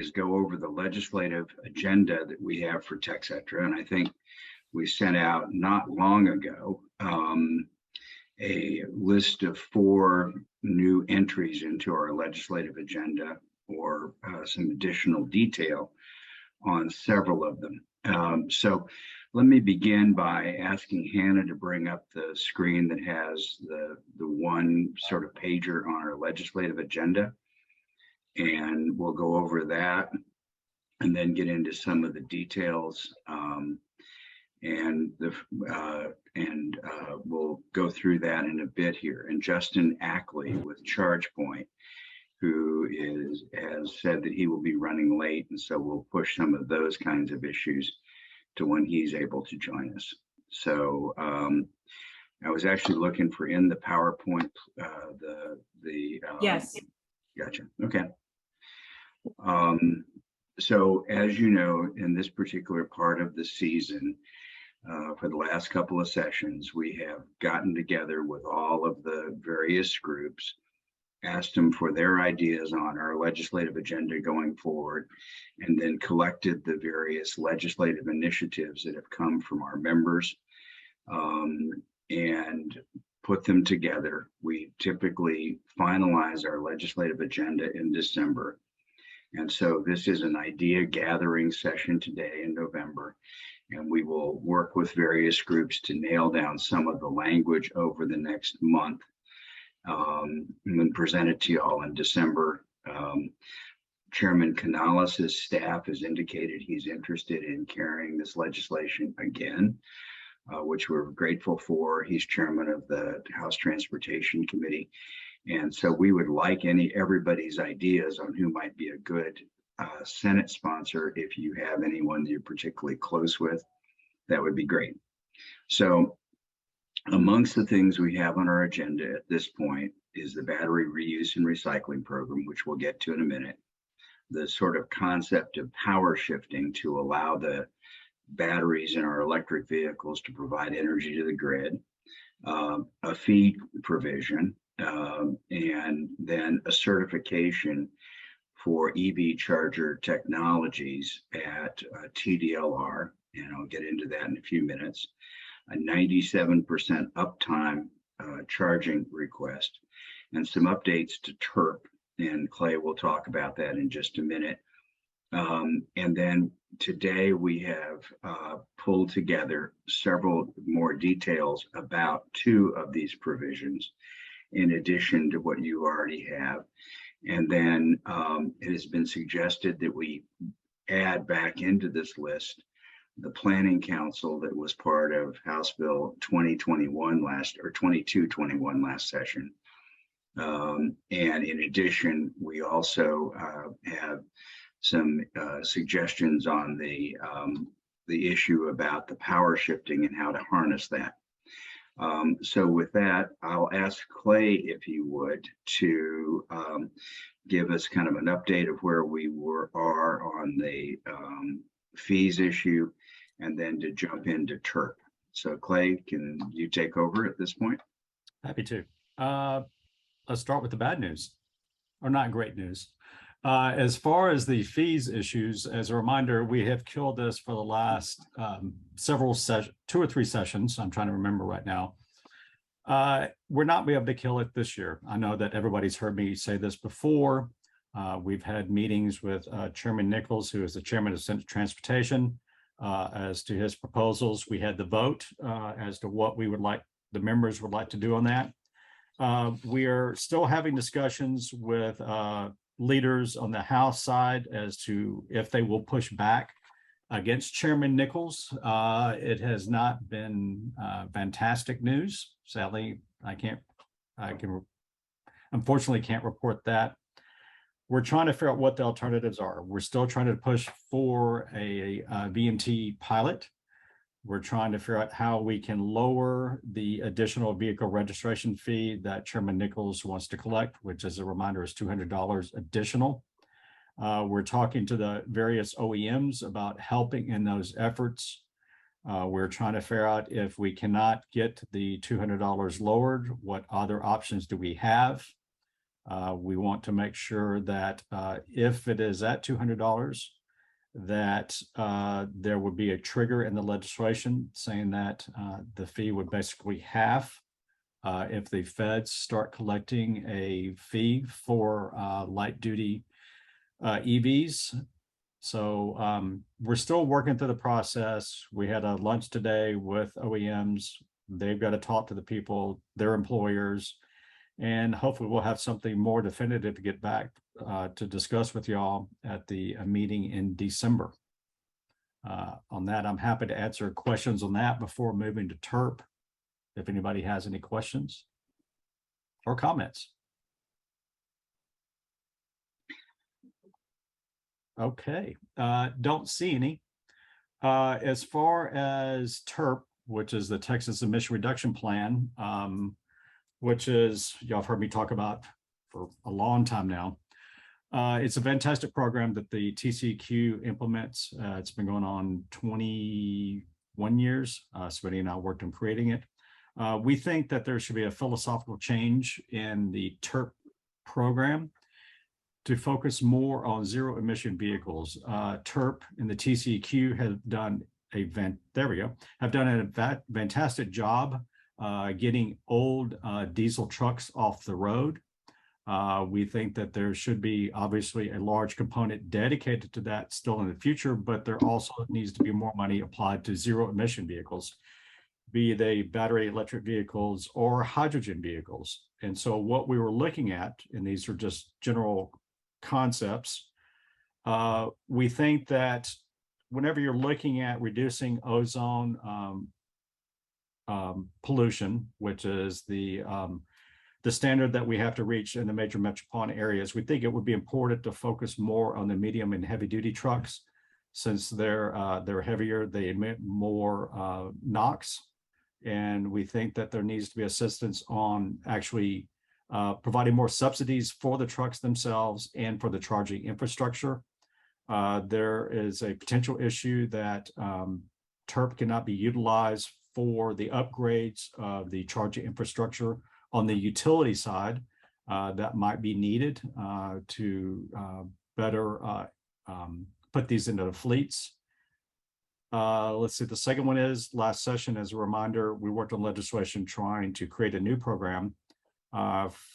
is go over the legislative agenda that we have for TxETRA. And I think we sent out not long ago a list of 4 new entries into our legislative agenda, or some additional detail on several of them. So let me begin by asking Hannah to bring up the screen that has the one sort of pager on our legislative agenda. And we'll go over that and then get into some of the details. We'll go through that in a bit here. And Justin Ackley with ChargePoint, who has said that he will be running late, and so we'll push some of those kinds of issues to when he's able to join us. So I was actually looking for in the PowerPoint yes. Gotcha. Okay. So as you know, in this particular part of the season, for the last couple of sessions, we have gotten together with all of the various groups, asked them for their ideas on our legislative agenda going forward, and then collected the various legislative initiatives that have come from our members and put them together. We typically finalize our legislative agenda in December. And so this is an idea gathering session today in November, and we will work with various groups to nail down some of the language over the next month, and then present it to you all in December. Chairman Canales' staff has indicated he's interested in carrying this legislation again, which we're grateful for. He's chairman of the House Transportation Committee. And so we would like everybody's ideas on who might be a good Senate sponsor. If you have anyone that you're particularly close with, that would be great. So amongst the things we have on our agenda at this point is the battery reuse and recycling program, which we'll get to in a minute. The sort of concept of power shifting to allow the batteries in our electric vehicles to provide energy to the grid, a fee provision, and then a certification for EV charger technologies at TDLR, and I'll get into that in a few minutes, a 97% uptime charging request, and some updates to TERP, and Clay will talk about that in just a minute. And then today we have pulled together several more details about 2 of these provisions, in addition to what you already have. And then it has been suggested that we add back into this list the Planning Council that was part of House Bill 2221 last session. And in addition, we also have some suggestions on the issue about the power shifting and how to harness that. So with that, I'll ask Clay, if you would, to give us kind of an update of where we are on the fees issue, and then to jump into TERP. So Clay, can you take over at this point? Happy to. Let's start with the bad news, or not great news. As far as the fees issues, as a reminder, we have killed this for the last 2 or 3 sessions. I'm trying to remember right now. We're not be able to kill it this year. I know that everybody's heard me say this before. We've had meetings with Chairman Nichols, who is the chairman of Senate Transportation, as to his proposals. We had the vote as to what we would like, the members would like to do on that. We are still having discussions with leaders on the House side as to if they will push back against Chairman Nichols. It has not been fantastic news. Sadly, I unfortunately can't report that. We're trying to figure out what the alternatives are. We're still trying to push for a VMT pilot. We're trying to figure out how we can lower the additional vehicle registration fee that Chairman Nichols wants to collect, which, as a reminder, is $200 additional. We're talking to the various OEMs about helping in those efforts. We're trying to figure out if we cannot get the $200 lowered, what other options do we have? We want to make sure that if it is at $200, that there would be a trigger in the legislation saying that the fee would basically half if the feds start collecting a fee for light duty EVs. So we're still working through the process. We had a lunch today with OEMs. They've got to talk to the people, their employers, and hopefully we'll have something more definitive to get back to discuss with y'all at the meeting in December. On that, I'm happy to answer questions on that before moving to TERP. If anybody has any questions or comments. Okay, don't see any. As far as TERP, which is the Texas Emission Reduction Plan, which is, y'all have heard me talk about for a long time now. It's a fantastic program that the TCEQ implements. It's been going on 21 years. Smitty and I worked on creating it. We think that there should be a philosophical change in the TERP program to focus more on zero emission vehicles. TERP and the TCEQ have done a fantastic job getting old diesel trucks off the road. We think that there should be obviously a large component dedicated to that still in the future, but there also needs to be more money applied to zero emission vehicles, be they battery electric vehicles or hydrogen vehicles. And so what we were looking at, and these are just general concepts, we think that whenever you're looking at reducing ozone pollution, which is the standard that we have to reach in the major metropolitan areas, we think it would be important to focus more on the medium and heavy duty trucks, since they're heavier, they emit more NOx. And we think that there needs to be assistance on actually providing more subsidies for the trucks themselves and for the charging infrastructure. There is a potential issue that TERP cannot be utilized for the upgrades of the charging infrastructure on the utility side that might be needed to better put these into the fleets. Let's see, the second one is, last session, as a reminder, we worked on legislation trying to create a new program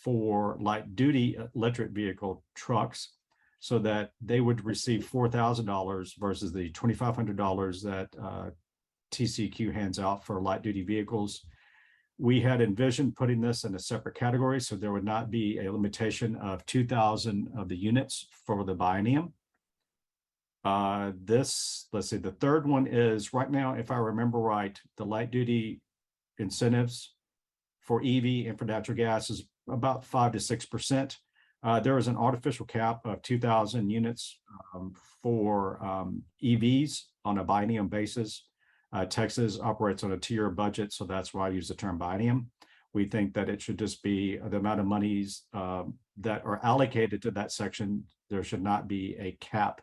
for light duty electric vehicle trucks, so that they would receive $4,000 versus the $2,500 that TCEQ hands out for light duty vehicles. We had envisioned putting this in a separate category, so there would not be a limitation of 2,000 of the units for the biennium. Let's see, the third one is, right now, if I remember right, the light duty incentives for EV and for natural gas is about 5 to 6%. There is an artificial cap of 2,000 units for EVs on a biennium basis. Texas operates on a tier budget, so that's why I use the term biennium. We think that it should just be the amount of monies that are allocated to that section. There should not be a cap.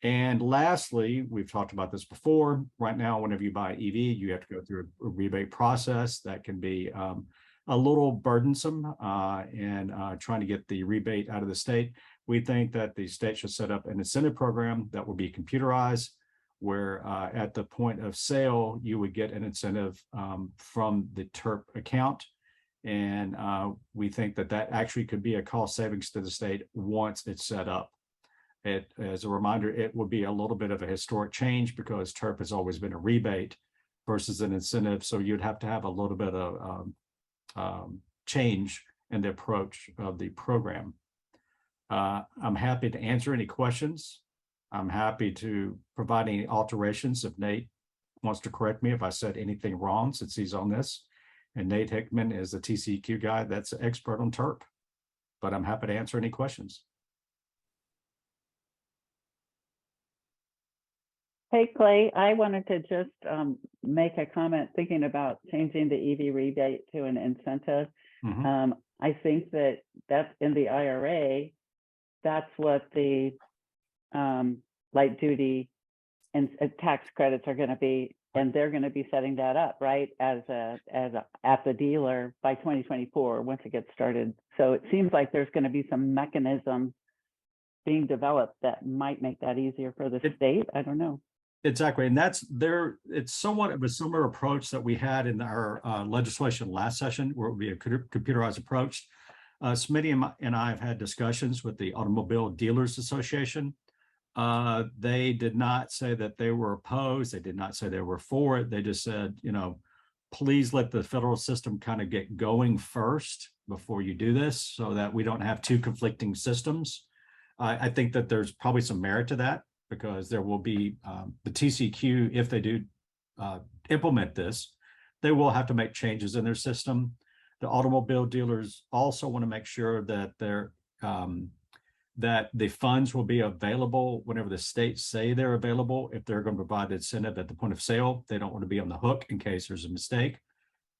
And lastly, we've talked about this before. Right now, whenever you buy an EV, you have to go through a rebate process that can be a little burdensome and trying to get the rebate out of the state. We think that the state should set up an incentive program that will be computerized, where at the point of sale, you would get an incentive from the TERP account. And we think that that actually could be a cost savings to the state once it's set up. As a reminder, it would be a little bit of a historic change because TERP has always been a rebate versus an incentive. So you'd have to have a little bit of change in the approach of the program. I'm happy to answer any questions. I'm happy to provide any alterations if Nate wants to correct me if I said anything wrong, since he's on this. And Nate Hickman is the TCEQ guy that's an expert on TERP, but I'm happy to answer any questions. Hey, Clay, I wanted to just make a comment thinking about changing the EV rebate to an incentive. Mm-hmm. I think that that's in the IRA. That's what the light duty and tax credits are going to be and they're going to be setting that up, right, as a at the dealer by 2024 once it gets started. So it seems like there's going to be some mechanism being developed that might make that easier for the state. I don't know. Exactly, and that's there. It's somewhat of a similar approach that we had in our legislation last session, where it would be a computerized approach. Smitty and I have had discussions with the Automobile Dealers Association. They did not say that they were opposed. They did not say they were for it. They just said, you know, please let the federal system kind of get going first before you do this, so that we don't have two conflicting systems. I think that there's probably some merit to that, because there will be the TCEQ, if they do implement this, they will have to make changes in their system. The automobile dealers also want to make sure that they're that the funds will be available whenever the states say they're available. If they're going to provide the incentive at the point of sale, they don't want to be on the hook in case there's a mistake,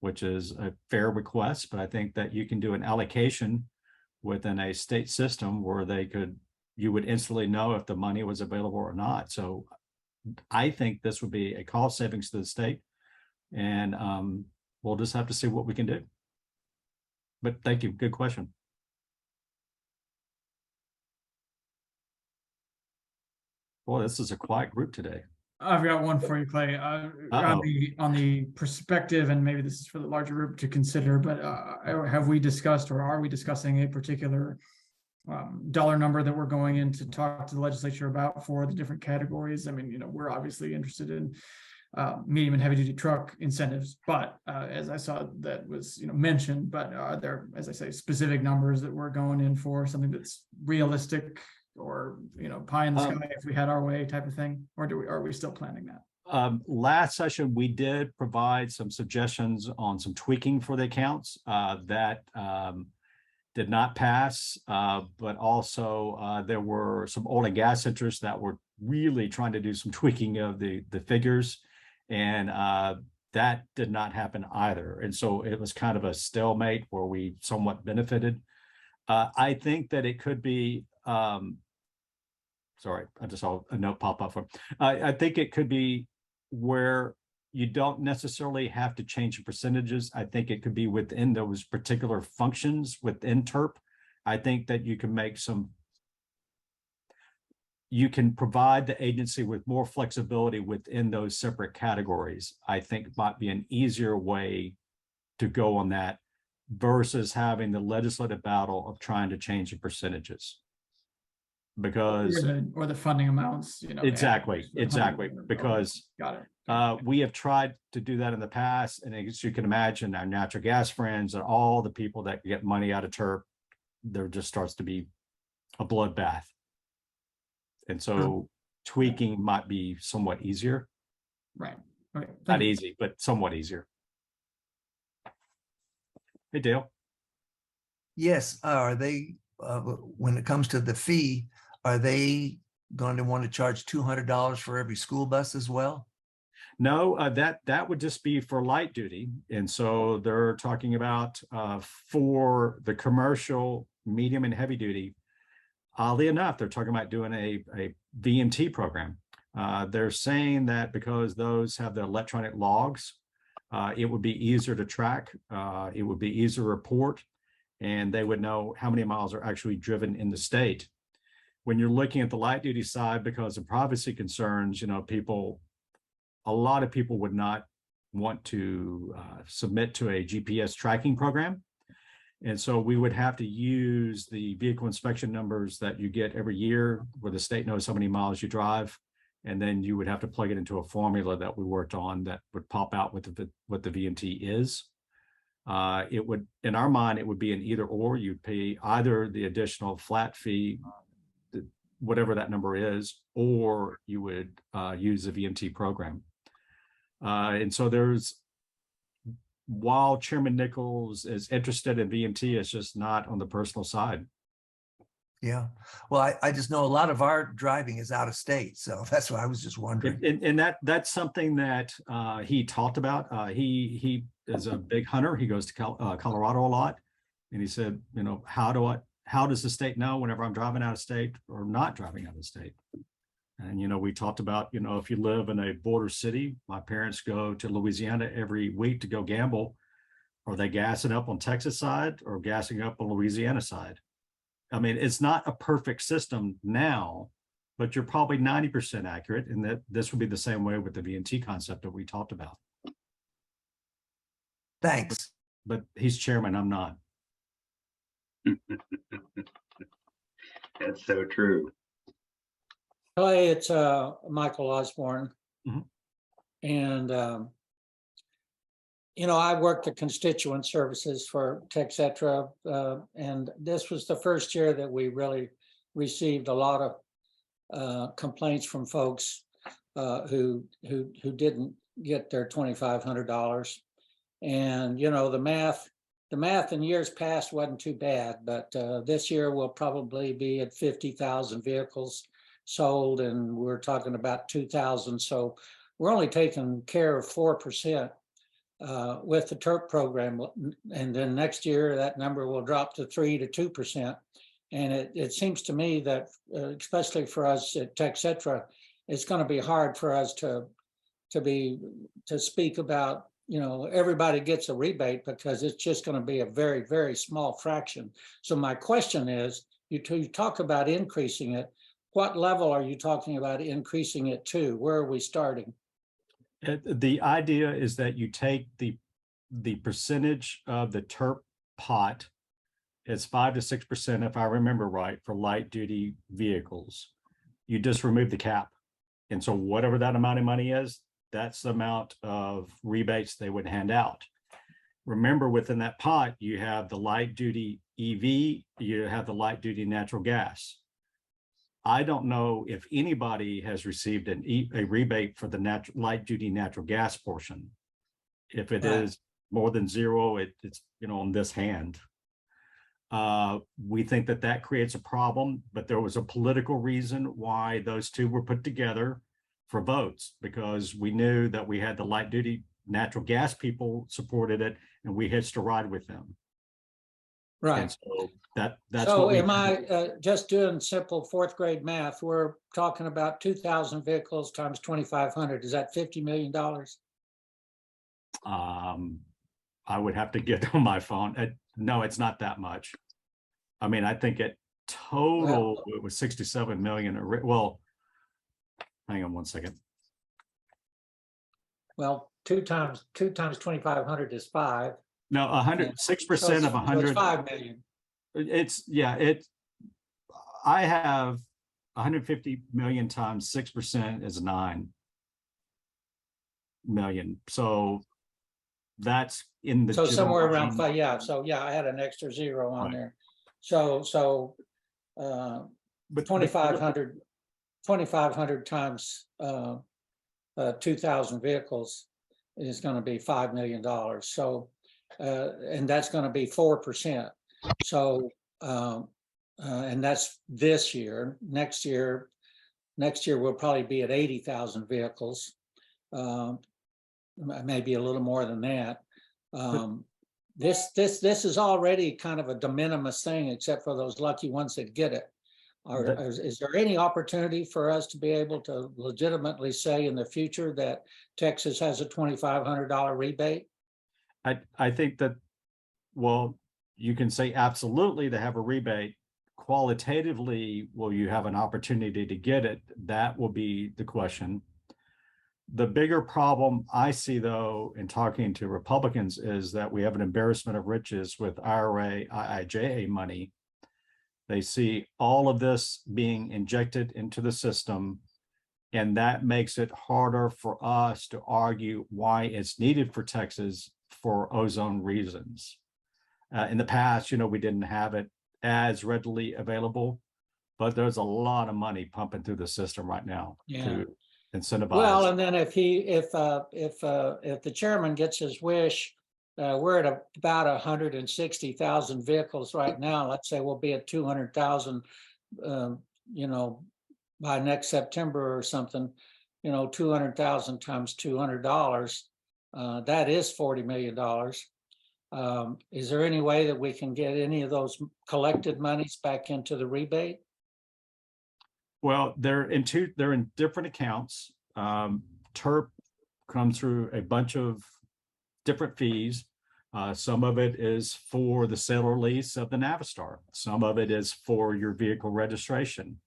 which is a fair request. But I think that you can do an allocation within a state system where you would instantly know if the money was available or not. So I think this would be a cost savings to the state, and we'll just have to see what we can do. But thank you, good question. Boy, this is a quiet group today. I've got one for you, Clay. On the perspective, and maybe this is for the larger group to consider, but have we discussed, or are we discussing a particular dollar number that we're going in to talk to the legislature about for the different categories? I mean, you know, we're obviously interested in medium and heavy duty truck incentives, but as I saw that was, you know, mentioned, but are there, as I say, specific numbers that we're going in for, something that's realistic, or, you know, pie in the sky if we had our way type of thing? Or are we still planning that? Last session, we did provide some suggestions on some tweaking for the accounts that did not pass, but also there were some oil and gas interests that were really trying to do some tweaking of the figures, and that did not happen either. And so it was kind of a stalemate where we somewhat benefited. I think that it could be, sorry, I just saw a note pop up for, I think it could be where you don't necessarily have to change the percentages. I think it could be within those particular functions within TERP. I think that you can provide the agency with more flexibility within those separate categories. I think might be an easier way to go on that versus having the legislative battle of trying to change the percentages. Because or the funding amounts, you know. Exactly, because got it. We have tried to do that in the past, and as you can imagine, our natural gas friends and all the people that get money out of TERP, there just starts to be a bloodbath. And so tweaking might be somewhat easier. Right. Okay. Not easy, but somewhat easier. Hey, Dale. Yes. Are they, when it comes to the fee, are they going to want to charge $200 for every school bus as well? No, that would just be for light duty. And so they're talking about for the commercial, medium and heavy duty. Oddly enough, they're talking about doing a VMT program. They're saying that because those have the electronic logs, it would be easier to track. It would be easier to report, and they would know how many miles are actually driven in the state. When you're looking at the light duty side, because of privacy concerns, you know, a lot of people would not want to submit to a GPS tracking program. And so we would have to use the vehicle inspection numbers that you get every year, where the state knows how many miles you drive. And then you would have to plug it into a formula that we worked on that would pop out what the VMT is. It would, in our mind, it would be an either or. You'd pay either the additional flat fee, whatever that number is, or you would use the VMT program. And so while Chairman Nichols is interested in VMT, it's just not on the personal side. Yeah. Well, I just know a lot of our driving is out of state. So that's why I was just wondering. And that's something that he talked about. He is a big hunter. He goes to Colorado a lot. And he said, you know, how does the state know whenever I'm driving out of state or not driving out of state? And, we talked about, if you live in a border city, my parents go to Louisiana every week to go gamble. Are they gassing up on Texas side or gassing up on Louisiana side? I mean, it's not a perfect system now, but you're probably 90% accurate, and that this would be the same way with the V&T concept that we talked about. Thanks. But he's chairman, I'm not. That's so true. Clay, it's Michael Osborne. Mhm. And, I worked the constituent services for TxETRA, and this was the first year that we really received a lot of complaints from folks who didn't get their $2,500. And, the math in years past wasn't too bad, but this year we'll probably be at 50,000 vehicles sold, and we're talking about 2,000. So we're only taking care of 4% with the TERP program. And then next year, that number will drop to 3 to 2%. And it seems to me that, especially for us at TxETRA, it's going to be hard for us to speak about, everybody gets a rebate, because it's just going to be a very, very small fraction. So my question is, you talk about increasing it. What level are you talking about increasing it to? Where are we starting? The idea is that you take the percentage of the TERP pot. It's 5 to 6%, if I remember right, for light duty vehicles. You just remove the cap. And so whatever that amount of money is, that's the amount of rebates they would hand out. Remember, within that pot, you have the light duty EV, you have the light duty natural gas. I don't know if anybody has received a rebate for the light duty natural gas portion. If it is more than zero, it's on this hand. We think that creates a problem, but there was a political reason why those two were put together for votes, because we knew that we had the light duty natural gas people supported it, and we hitched a ride with them. Right. And so that's so what am I just doing simple fourth grade math? We're talking about 2,000 vehicles times 2,500. Is that $50 million? I would have to get on my phone. No, it's not that much. I mean, I think it total it was 67 million. Well, hang on one second. Well, two times 2,500 is 5. No, 6% of 100. So it's 5 million. I have 150 million times 6% is 9 million. So that's in the somewhere around 5. Yeah. So I had an extra 0 on there. So but 2,500 times 2,000 vehicles is going to be $5 million. So and that's going to be 4%. So and that's this year. Next year we'll probably be at 80,000 vehicles, maybe a little more than that. This is already kind of a de minimis thing, except for those lucky ones that get it. Is there any opportunity for us to be able to legitimately say in the future that Texas has a $2,500 rebate? I think that, well, you can say absolutely to have a rebate. Qualitatively, will you have an opportunity to get it? That will be the question. The bigger problem I see, though, in talking to Republicans, is that we have an embarrassment of riches with IRA, IIJA money. They see all of this being injected into the system, and that makes it harder for us to argue why it's needed for Texas for ozone reasons. In the past, we didn't have it as readily available, but there's a lot of money pumping through the system right now to incentivize. Well, and then if the chairman gets his wish, we're at about 160,000 vehicles right now. Let's say we'll be at 200,000, by next September or something. 200,000 times $200, that is $40 million. Is there any way that we can get any of those collected monies back into the rebate? Well, they're in different accounts. TERP comes through a bunch of different fees. Some of it is for the sale or lease of the Navistar. Some of it is for your vehicle registration.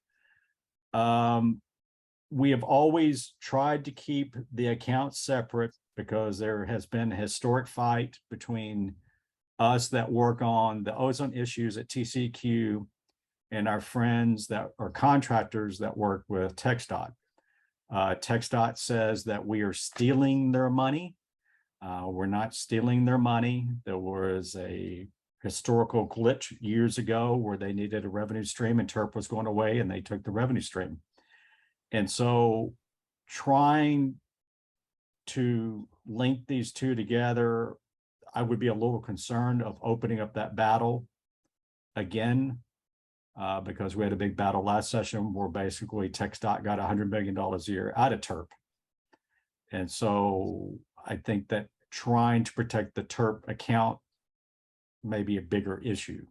We have always tried to keep the accounts separate because there has been a historic fight between us that work on the ozone issues at TCEQ and our friends that are contractors that work with TxDOT. TxDOT says that we are stealing their money. We're not stealing their money. There was a historical glitch years ago where they needed a revenue stream and TERP was going away and they took the revenue stream. And so trying to link these two together, I would be a little concerned of opening up that battle again, because we had a big battle last session where basically TxDOT got $100 million a year out of TERP. And so I think that trying to protect the TERP account may be a bigger issue.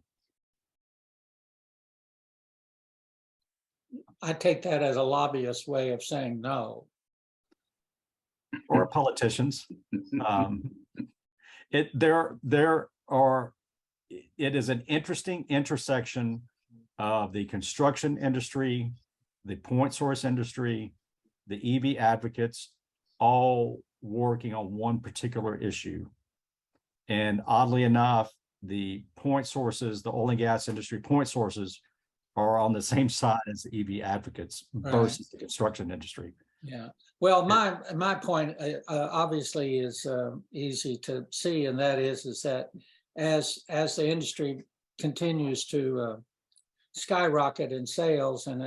I take that as a lobbyist way of saying no. Or politicians. It is an interesting intersection of the construction industry, the point source industry, the EV advocates, all working on one particular issue. And oddly enough, the point sources, the oil and gas industry point sources are on the same side as the EV advocates versus the construction industry. Yeah. Well, my point obviously is easy to see, and that is that as the industry continues to skyrocket in sales, and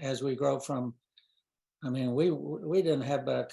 as we grow from, I mean, we didn't have a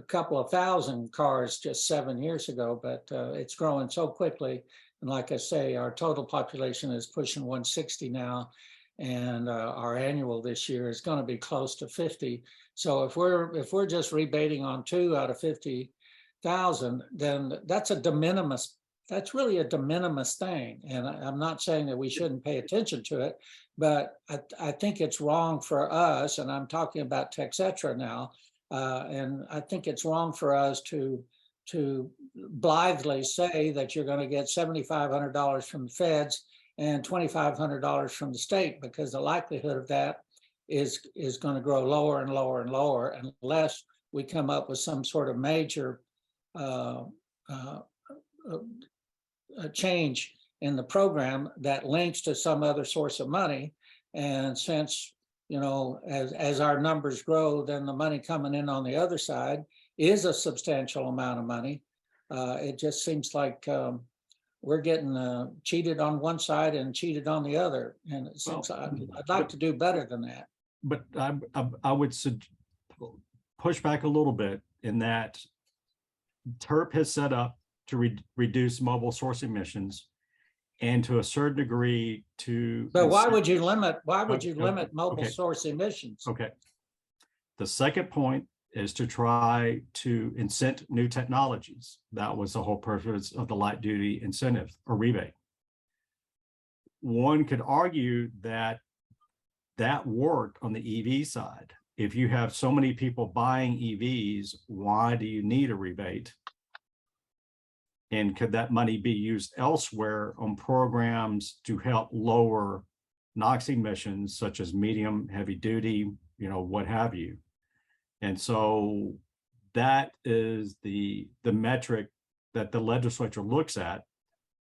couple of thousand cars just 7 years ago, but it's growing so quickly. And like I say, our total population is pushing 160 now, and our annual this year is going to be close to 50. So if we're just rebating on 2 out of 50,000, then that's a de minimis. That's really a de minimis thing. And I'm not saying that we shouldn't pay attention to it, but I think it's wrong for us, and I'm talking about TxETRA now, and I think it's wrong for us to blithely say that you're going to get $7,500 from the feds and $2,500 from the state, because the likelihood of that is going to grow lower and lower and lower unless we come up with some sort of major a change in the program that links to some other source of money. And since, as our numbers grow, then the money coming in on the other side is a substantial amount of money. It just seems like we're getting cheated on one side and cheated on the other. And it seems I'd like to do better than that. But I would push back a little bit in that TERP has set up to reduce mobile source emissions, and to a certain degree to. But why would you limit mobile source emissions? Okay. The second point is to try to incent new technologies. That was the whole purpose of the light duty incentive or rebate. One could argue that worked on the EV side. If you have so many people buying EVs, why do you need a rebate? And could that money be used elsewhere on programs to help lower NOx emissions, such as medium, heavy duty, what have you? And so that is the metric that the legislature looks at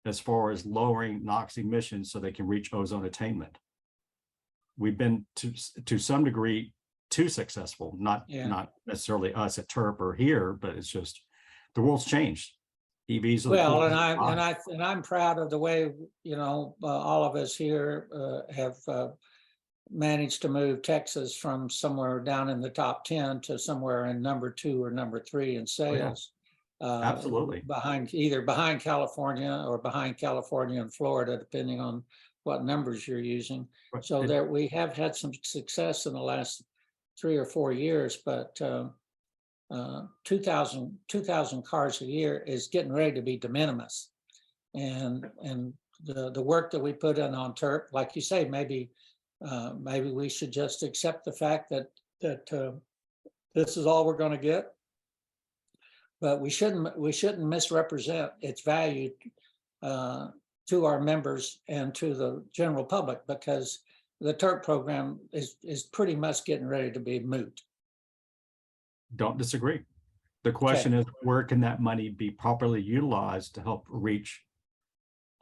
as far as lowering NOx emissions so they can reach ozone attainment. We've been to some degree too successful, not necessarily us at TERP or here, but it's just the world's changed. EVs are well, and I'm proud of the way all of us here have managed to move Texas from somewhere down in the top 10 to somewhere in number 2 or number 3 in sales. Absolutely. Either behind California or behind California and Florida, depending on what numbers you're using. Right. So there we have had some success in the last 3 or 4 years, but 2,000 cars a year is getting ready to be de minimis. And the work that we put in on TERP, like you say, maybe maybe we should just accept the fact that this is all we're going to get. But we shouldn't misrepresent its value to our members and to the general public, because the TERP program is pretty much getting ready to be moot. Don't disagree. The question is, where can that money be properly utilized to help reach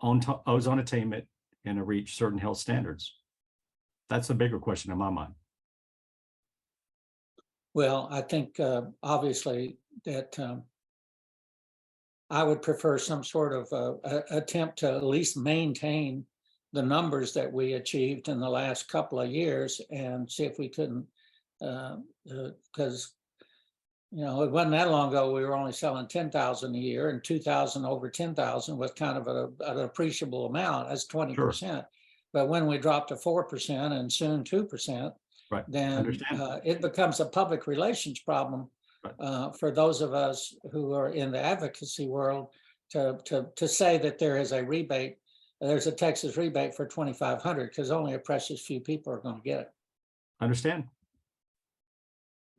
ozone attainment and to reach certain health standards? That's the bigger question in my mind. Well, I think obviously that I would prefer some sort of attempt to at least maintain the numbers that we achieved in the last couple of years, and see if we couldn't, because you know, it wasn't that long ago we were only selling 10,000 a year, and 2,000 over 10,000 was kind of an appreciable amount. That's 20%. Sure. But when we dropped to 4% and soon 2%, right, then it becomes a public relations problem. Right. For those of us who are in the advocacy world to say that there is a rebate, there's a Texas rebate for 2,500, because only a precious few people are going to get it. Understand.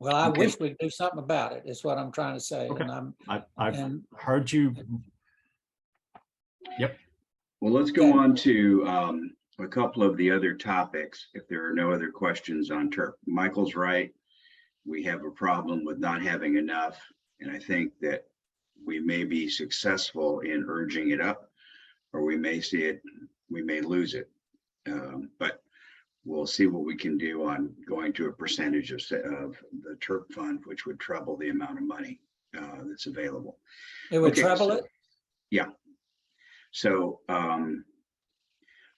Well, I wish we'd do something about it, is what I'm trying to say. Okay. And I've heard you. Yep. Well, let's go on to a couple of the other topics, if there are no other questions on TERP. Michael's right. We have a problem with not having enough, and I think that we may be successful in urging it up, or we may see it, we may lose it. But we'll see what we can do on going to a percentage of the TERP fund, which would treble the amount of money that's available. It would treble it? Yeah. So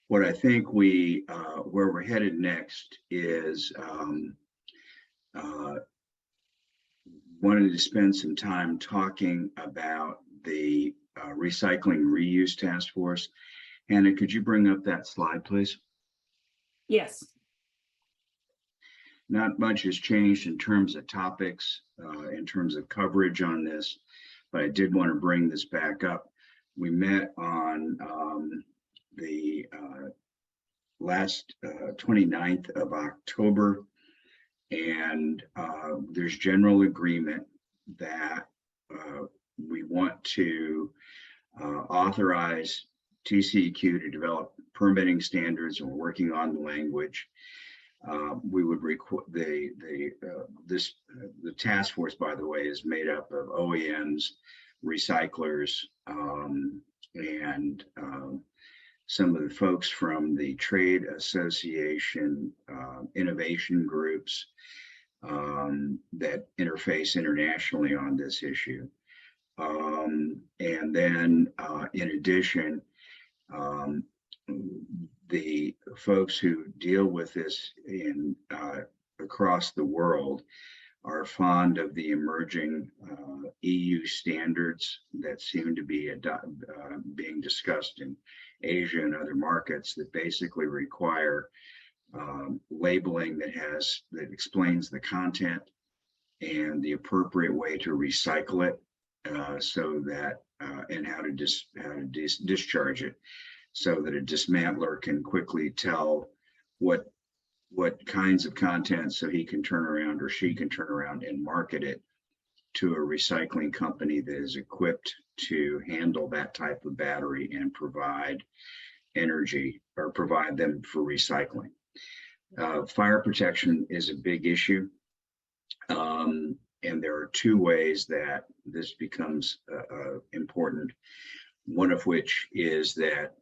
what I think where we're headed next is wanted to spend some time talking about the Recycling Reuse Task Force. Hannah, could you bring up that slide, please? Yes. Not much has changed in terms of topics, in terms of coverage on this, but I did want to bring this back up. We met on the last 29th of October, and there's general agreement that we want to authorize TCEQ to develop permitting standards, and we're working on the language. We would require the task force, by the way, is made up of OEMs, recyclers, and some of the folks from the trade association innovation groups that interface internationally on this issue. And then in addition, the folks who deal with this in across the world are fond of the emerging EU standards that seem to be being discussed in Asia and other markets, that basically require labeling that explains the content and the appropriate way to recycle it, so that and how to discharge it, so that a dismantler can quickly tell what kinds of content, so he can turn around or she can turn around and market it to a recycling company that is equipped to handle that type of battery and provide energy or provide them for recycling. Fire protection is a big issue. And there are two ways that this becomes important. One of which is that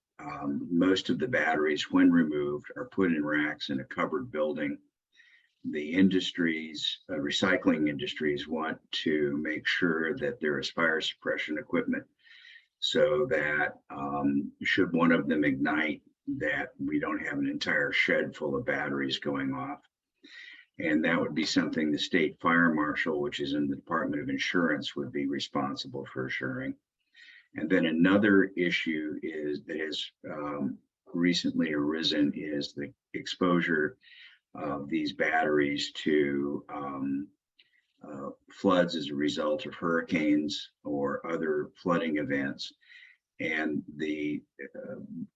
most of the batteries, when removed, are put in racks in a covered building. The industries, recycling industries, want to make sure that there is fire suppression equipment, so that should one of them ignite, that we don't have an entire shed full of batteries going off. And that would be something the state fire marshal, which is in the Department of Insurance, would be responsible for assuring. And then another issue that has recently arisen is the exposure of these batteries to floods as a result of hurricanes or other flooding events. And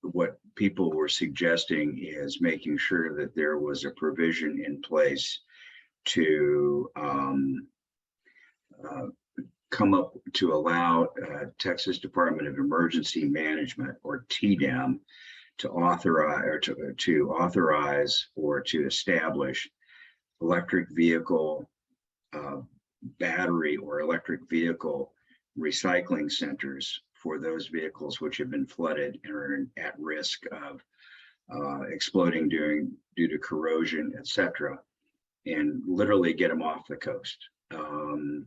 what people were suggesting is making sure that there was a provision in place to come up to allow Texas Department of Emergency Management, or TDEM, to authorize or to establish electric vehicle battery or electric vehicle recycling centers for those vehicles which have been flooded and are at risk of exploding due to corrosion, etc., and literally get them off the coast. And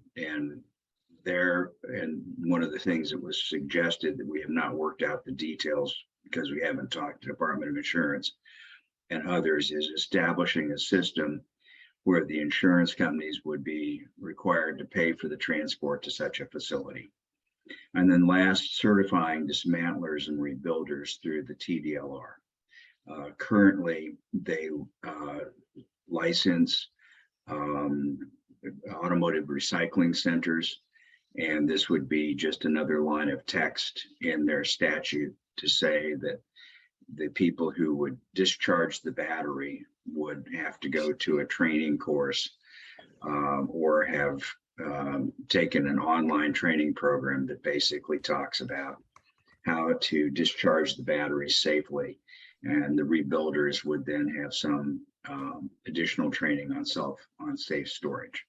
one of the things that was suggested, that we have not worked out the details because we haven't talked to Department of Insurance and others, is establishing a system where the insurance companies would be required to pay for the transport to such a facility. And then last, certifying dismantlers and rebuilders through the TDLR. Currently, they license automotive recycling centers, and this would be just another line of text in their statute to say that the people who would discharge the battery would have to go to a training course or have taken an online training program that basically talks about how to discharge the battery safely. And the rebuilders would then have some additional training on safe storage.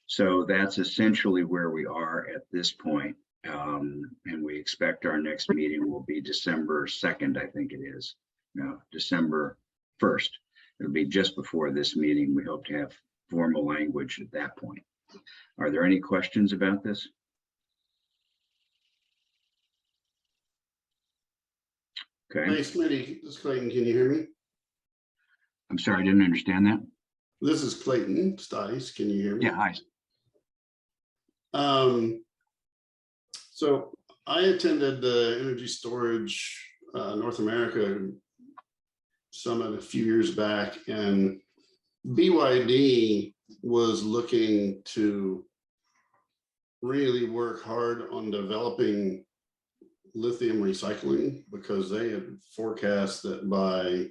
So that's essentially where we are at this point. And we expect our next meeting will be December 2nd, I think it is. No, December 1st. It'll be just before this meeting. We hope to have formal language at that point. Are there any questions about this? Okay. Hey, Smitty, this is Clayton. Can you hear me? I'm sorry, I didn't understand that. This is Clayton Stice. Can you hear me? Yeah, hi. So I attended the Energy Storage North America Summit a few years back, and BYD was looking to really work hard on developing lithium recycling, because they had forecast that by,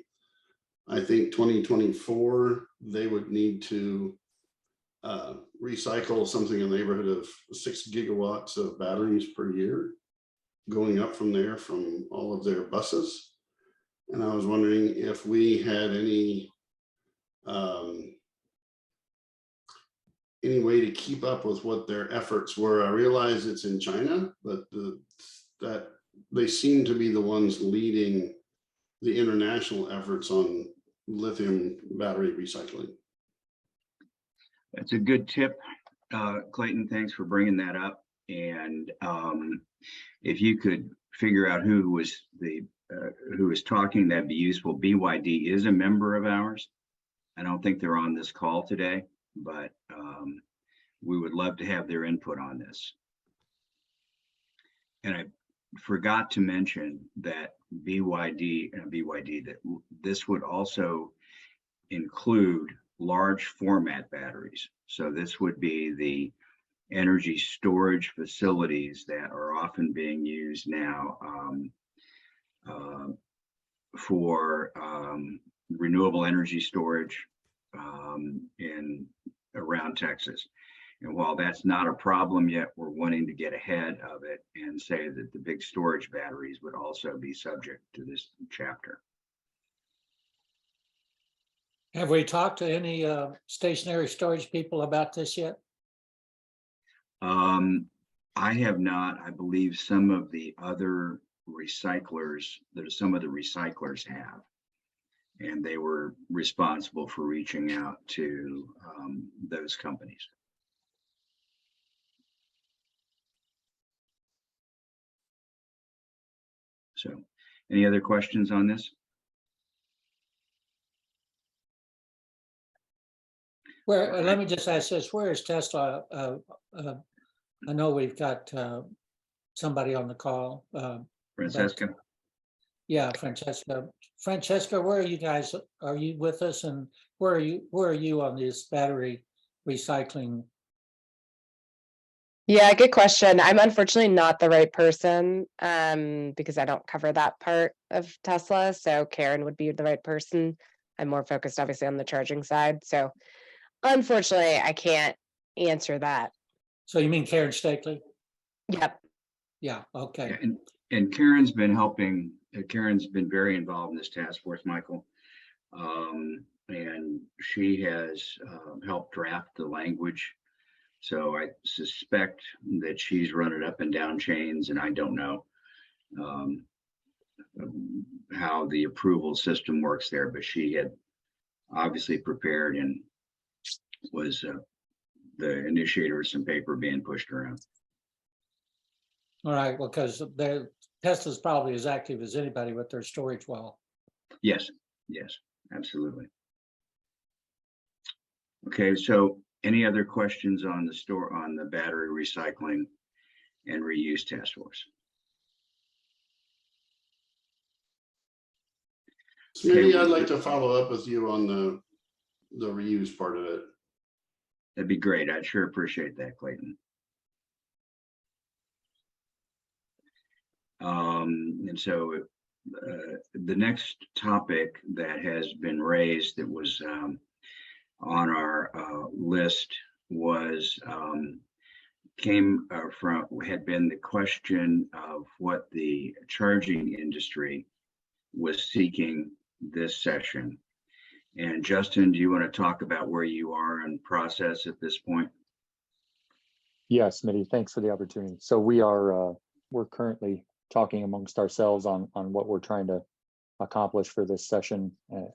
I think, 2024, they would need to recycle something in the neighborhood of 6 gigawatts of batteries per year, going up from there from all of their buses. And I was wondering if we had any way to keep up with what their efforts were. I realize it's in China, but that they seem to be the ones leading the international efforts on lithium battery recycling. That's a good tip, Clayton. Thanks for bringing that up. And if you could figure out who was talking, that'd be useful. BYD is a member of ours. I don't think they're on this call today, but we would love to have their input on this. And I forgot to mention that that this would also include large format batteries. So this would be the energy storage facilities that are often being used now for renewable energy storage around Texas. And while that's not a problem yet, we're wanting to get ahead of it and say that the big storage batteries would also be subject to this chapter. Have we talked to any stationary storage people about this yet? I have not. I believe some of the other recyclers, some of the recyclers have, and they were responsible for reaching out to those companies. So, any other questions on this? Where, let me just ask this, where is Tesla? I know we've got somebody on the call. Francesca? Yeah, Francesca. Francesca, where are you guys? Are you with us? And where are you on this battery recycling? Yeah, good question. I'm unfortunately not the right person because I don't cover that part of Tesla. So Karen would be the right person. I'm more focused obviously on the charging side. So unfortunately, I can't answer that. So you mean Karen Stakely? Yep. Yeah, okay. And Karen's been helping, Karen's been very involved in this task force, Michael. And she has helped draft the language. So I suspect that she's run it up and down chains, and I don't know how the approval system works there, but she had obviously prepared and was the initiator of some paper being pushed around. All right, well, because Tesla's probably as active as anybody with their storage well. Yes, yes, absolutely. Okay, so any other questions on the battery recycling and reuse task force? Smitty, I'd like to follow up with you on the reuse part of it. That'd be great. I'd sure appreciate that, Clayton. And so the next topic that has been raised that was on our list was had been the question of what the charging industry was seeking this session. And Justin, do you want to talk about where you are in process at this point? Yes, Smitty, thanks for the opportunity. So we're currently talking amongst ourselves on what we're trying to accomplish for this session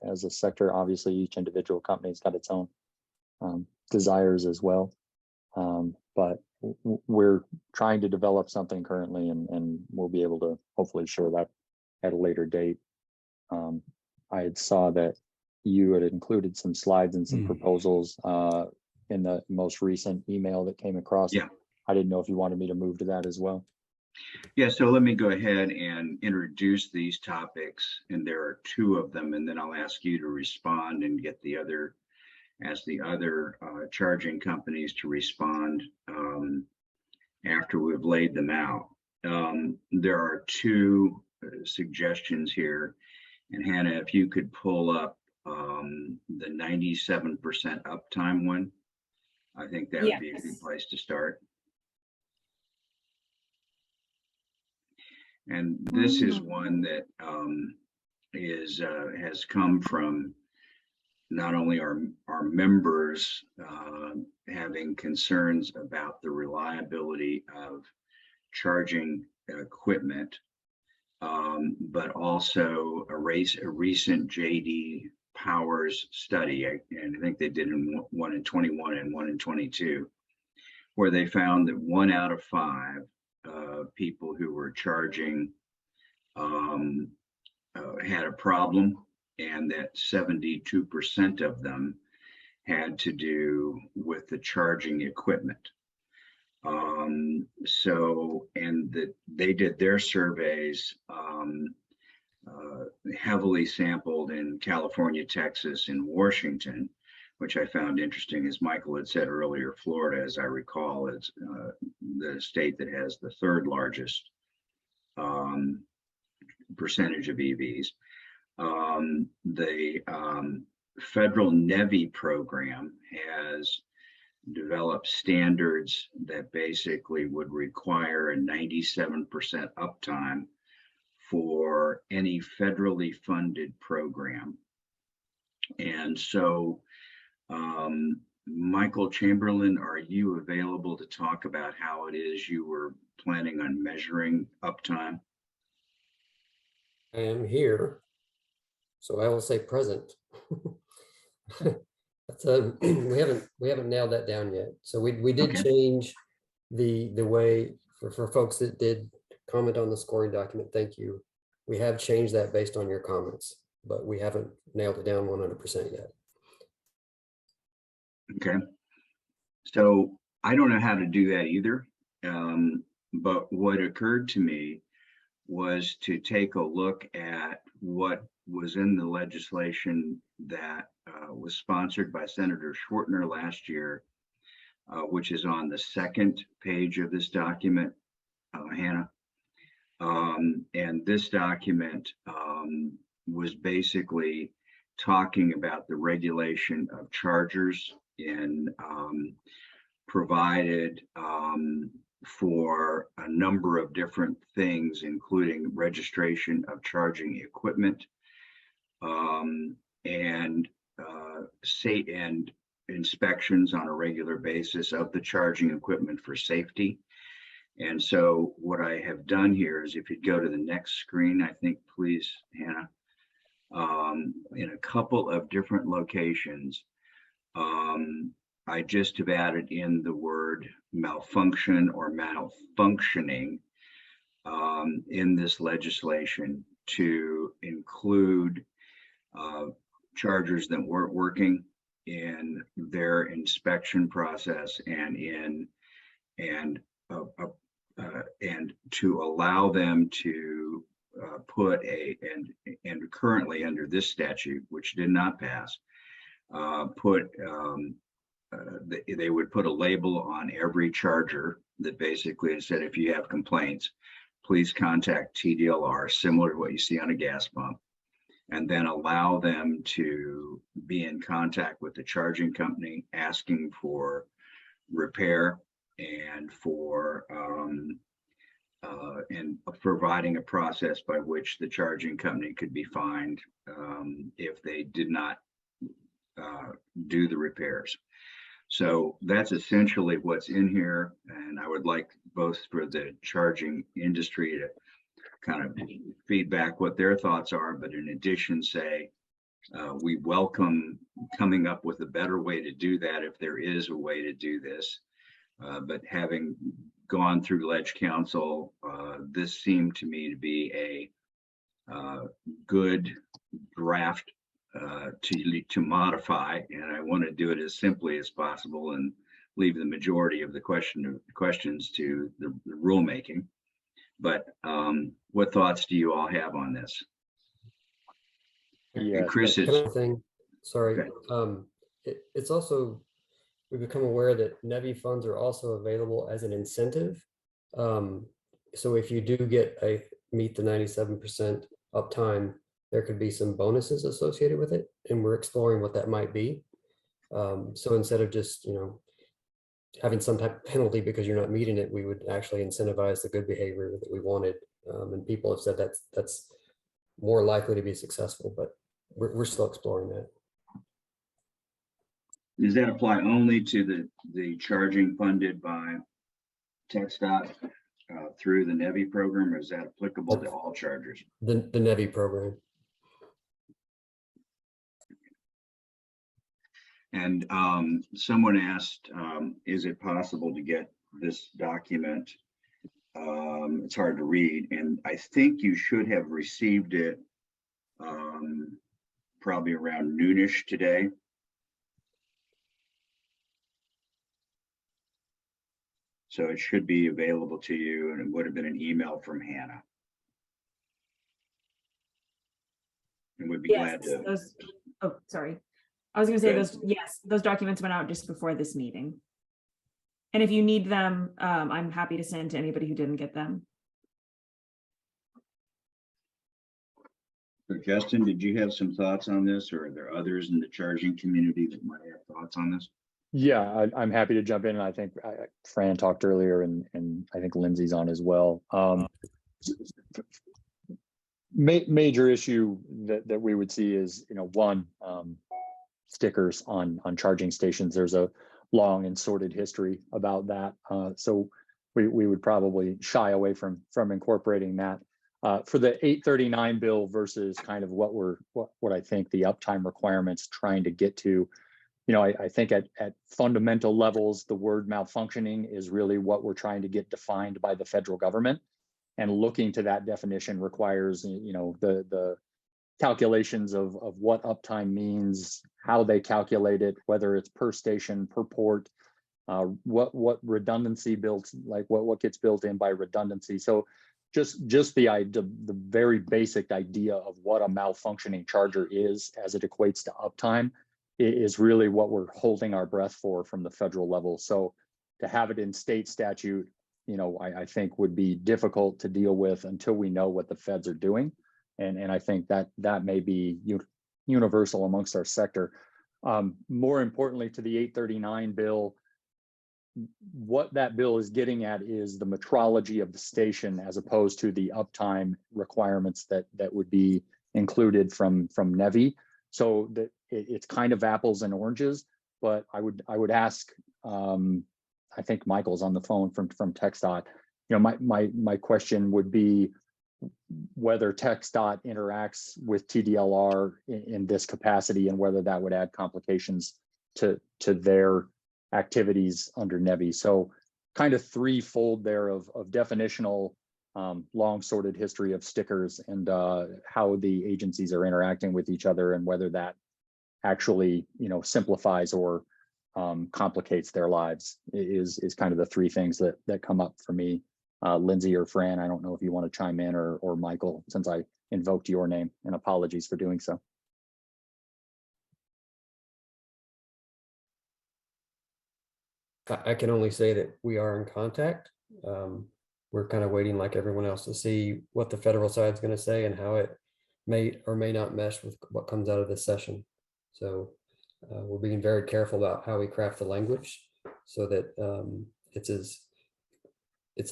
as a sector. Obviously, each individual company's got its own desires as well. But we're trying to develop something currently, and we'll be able to hopefully share that at a later date. I had saw that you had included some slides and some proposals in the most recent email that came across. Yeah. I didn't know if you wanted me to move to that as well. Yeah, so let me go ahead and introduce these topics, and there are two of them, and then I'll ask you to respond and get the other charging companies to respond after we've laid them out. There are two suggestions here, and Hannah, if you could pull up the 97% uptime one, I think that would be a good place to start. And this is one that has come from not only our members having concerns about the reliability of charging equipment, but also a recent JD Powers study, and I think they did one in 21 and one in 22, where they found that 1 out of 5 people who were charging had a problem, and that 72% of them had to do with the charging equipment. They did their surveys heavily sampled in California, Texas, and Washington, which I found interesting. As Michael had said earlier, Florida, as I recall, is the state that has the third largest percentage of EVs. The federal NEVI program has developed standards that basically would require a 97% uptime for any federally funded program. And so, Michael Chamberlain, are you available to talk about how it is you were planning on measuring uptime? I am here, so I will say present. But, we haven't nailed that down yet. So we did change the way for folks that did comment on the scoring document. Thank you. We have changed that based on your comments, but we haven't nailed it down 100% yet. Okay. So I don't know how to do that either. But what occurred to me was to take a look at what was in the legislation that was sponsored by Senator Schwartner last year which is on the second page of this document, Hannah. And this document was basically talking about the regulation of chargers in provided for a number of different things, including registration of charging equipment and state and inspections on a regular basis of the charging equipment for safety. And so what I have done here is, if you go to the next screen, I think, please, Hannah, in a couple of different locations, I just have added in the word malfunction or malfunctioning in this legislation to include chargers that weren't working in their inspection process and to allow them to put and currently under this statute, which did not pass, they would put a label on every charger that basically said, if you have complaints, please contact TDLR, similar to what you see on a gas pump, and then allow them to be in contact with the charging company, asking for repair and for and providing a process by which the charging company could be fined if they did not do the repairs. So that's essentially what's in here, and I would like both for the charging industry to kind of feedback what their thoughts are, but in addition say we welcome coming up with a better way to do that if there is a way to do this. But having gone through Ledge Council, this seemed to me to be a good draft to modify, and I want to do it as simply as possible and leave the majority of the questions to the rulemaking. But what thoughts do you all have on this? Yeah, Chris, Thing. Sorry. Okay. It's also, we've become aware that NEVI funds are also available as an incentive. So if you do meet the 97% uptime, there could be some bonuses associated with it, and we're exploring what that might be. So instead of just, having some type of penalty because you're not meeting it, we would actually incentivize the good behavior that we wanted. And people have said that's more likely to be successful, but we're still exploring that. Does that apply only to the charging funded by TxETRA through the NEVI program, or is that applicable to all chargers? The NEVI program. And someone asked, is it possible to get this document? It's hard to read, and I think you should have received it probably around noonish today. So it should be available to you, and it would have been an email from Hannah. And we'd be glad to. Oh, sorry. I was going to say those documents went out just before this meeting. And if you need them, I'm happy to send to anybody who didn't get them. So Justin, did you have some thoughts on this, or are there others in the charging community that might have thoughts on this? Yeah, I'm happy to jump in. And I think Fran talked earlier, and I think Lindsay's on as well. Major issue that we would see is, one, stickers on charging stations. There's a long and sordid history about that. So we would probably shy away from incorporating that. For the 839 bill versus kind of what I think the uptime requirements trying to get to, I think at fundamental levels, the word malfunctioning is really what we're trying to get defined by the federal government. And looking to that definition requires, the calculations of what uptime means, how they calculate it, whether it's per station, per port, what redundancy built, like what gets built in by redundancy. So just the very basic idea of what a malfunctioning charger is as it equates to uptime is really what we're holding our breath for from the federal level. So to have it in state statute, I think would be difficult to deal with until we know what the feds are doing. And I think that may be universal amongst our sector. More importantly, to the 839 bill, what that bill is getting at is the metrology of the station as opposed to the uptime requirements that would be included from NEVI. So that it's kind of apples and oranges, but I would ask, I think Michael's on the phone from TxDOT. My question would be whether TxDOT interacts with TDLR in this capacity and whether that would add complications to their activities under NEVI. So kind of threefold there of definitional, long sorted history of stickers and how the agencies are interacting with each other and whether that actually, simplifies or complicates their lives is kind of the three things that come up for me. Lindsay or Fran, I don't know if you want to chime in or Michael, since I invoked your name, and apologies for doing so. I can only say that we are in contact. We're kind of waiting like everyone else to see what the federal side is going to say and how it may or may not mesh with what comes out of this session. So we're being very careful about how we craft the language so that it's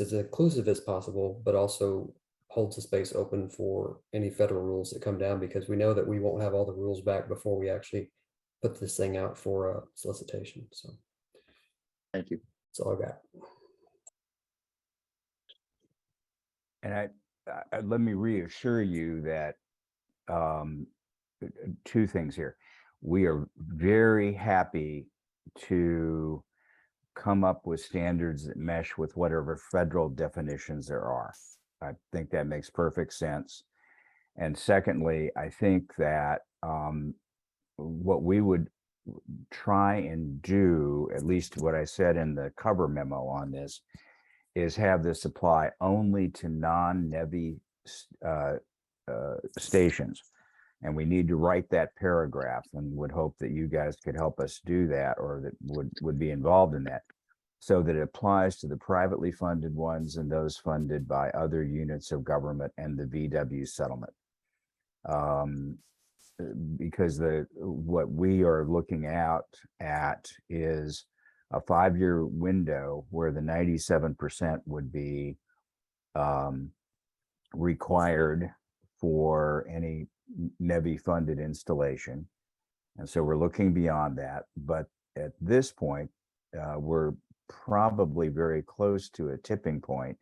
as inclusive as possible, but also holds the space open for any federal rules that come down, because we know that we won't have all the rules back before we actually put this thing out for a solicitation. So thank you. That's all I got. And let me reassure you that two things here. We are very happy to come up with standards that mesh with whatever federal definitions there are. I think that makes perfect sense. And secondly, I think that what we would try and do, at least what I said in the cover memo on this, is have this apply only to non-NEVI stations. And we need to write that paragraph, and would hope that you guys could help us do that, or that would be involved in that, so that it applies to the privately funded ones and those funded by other units of government and the VW settlement. Because what we are looking at is a 5-year window where the 97% would be required for any NEVI funded installation. And so we're looking beyond that. But at this point, we're probably very close to a tipping point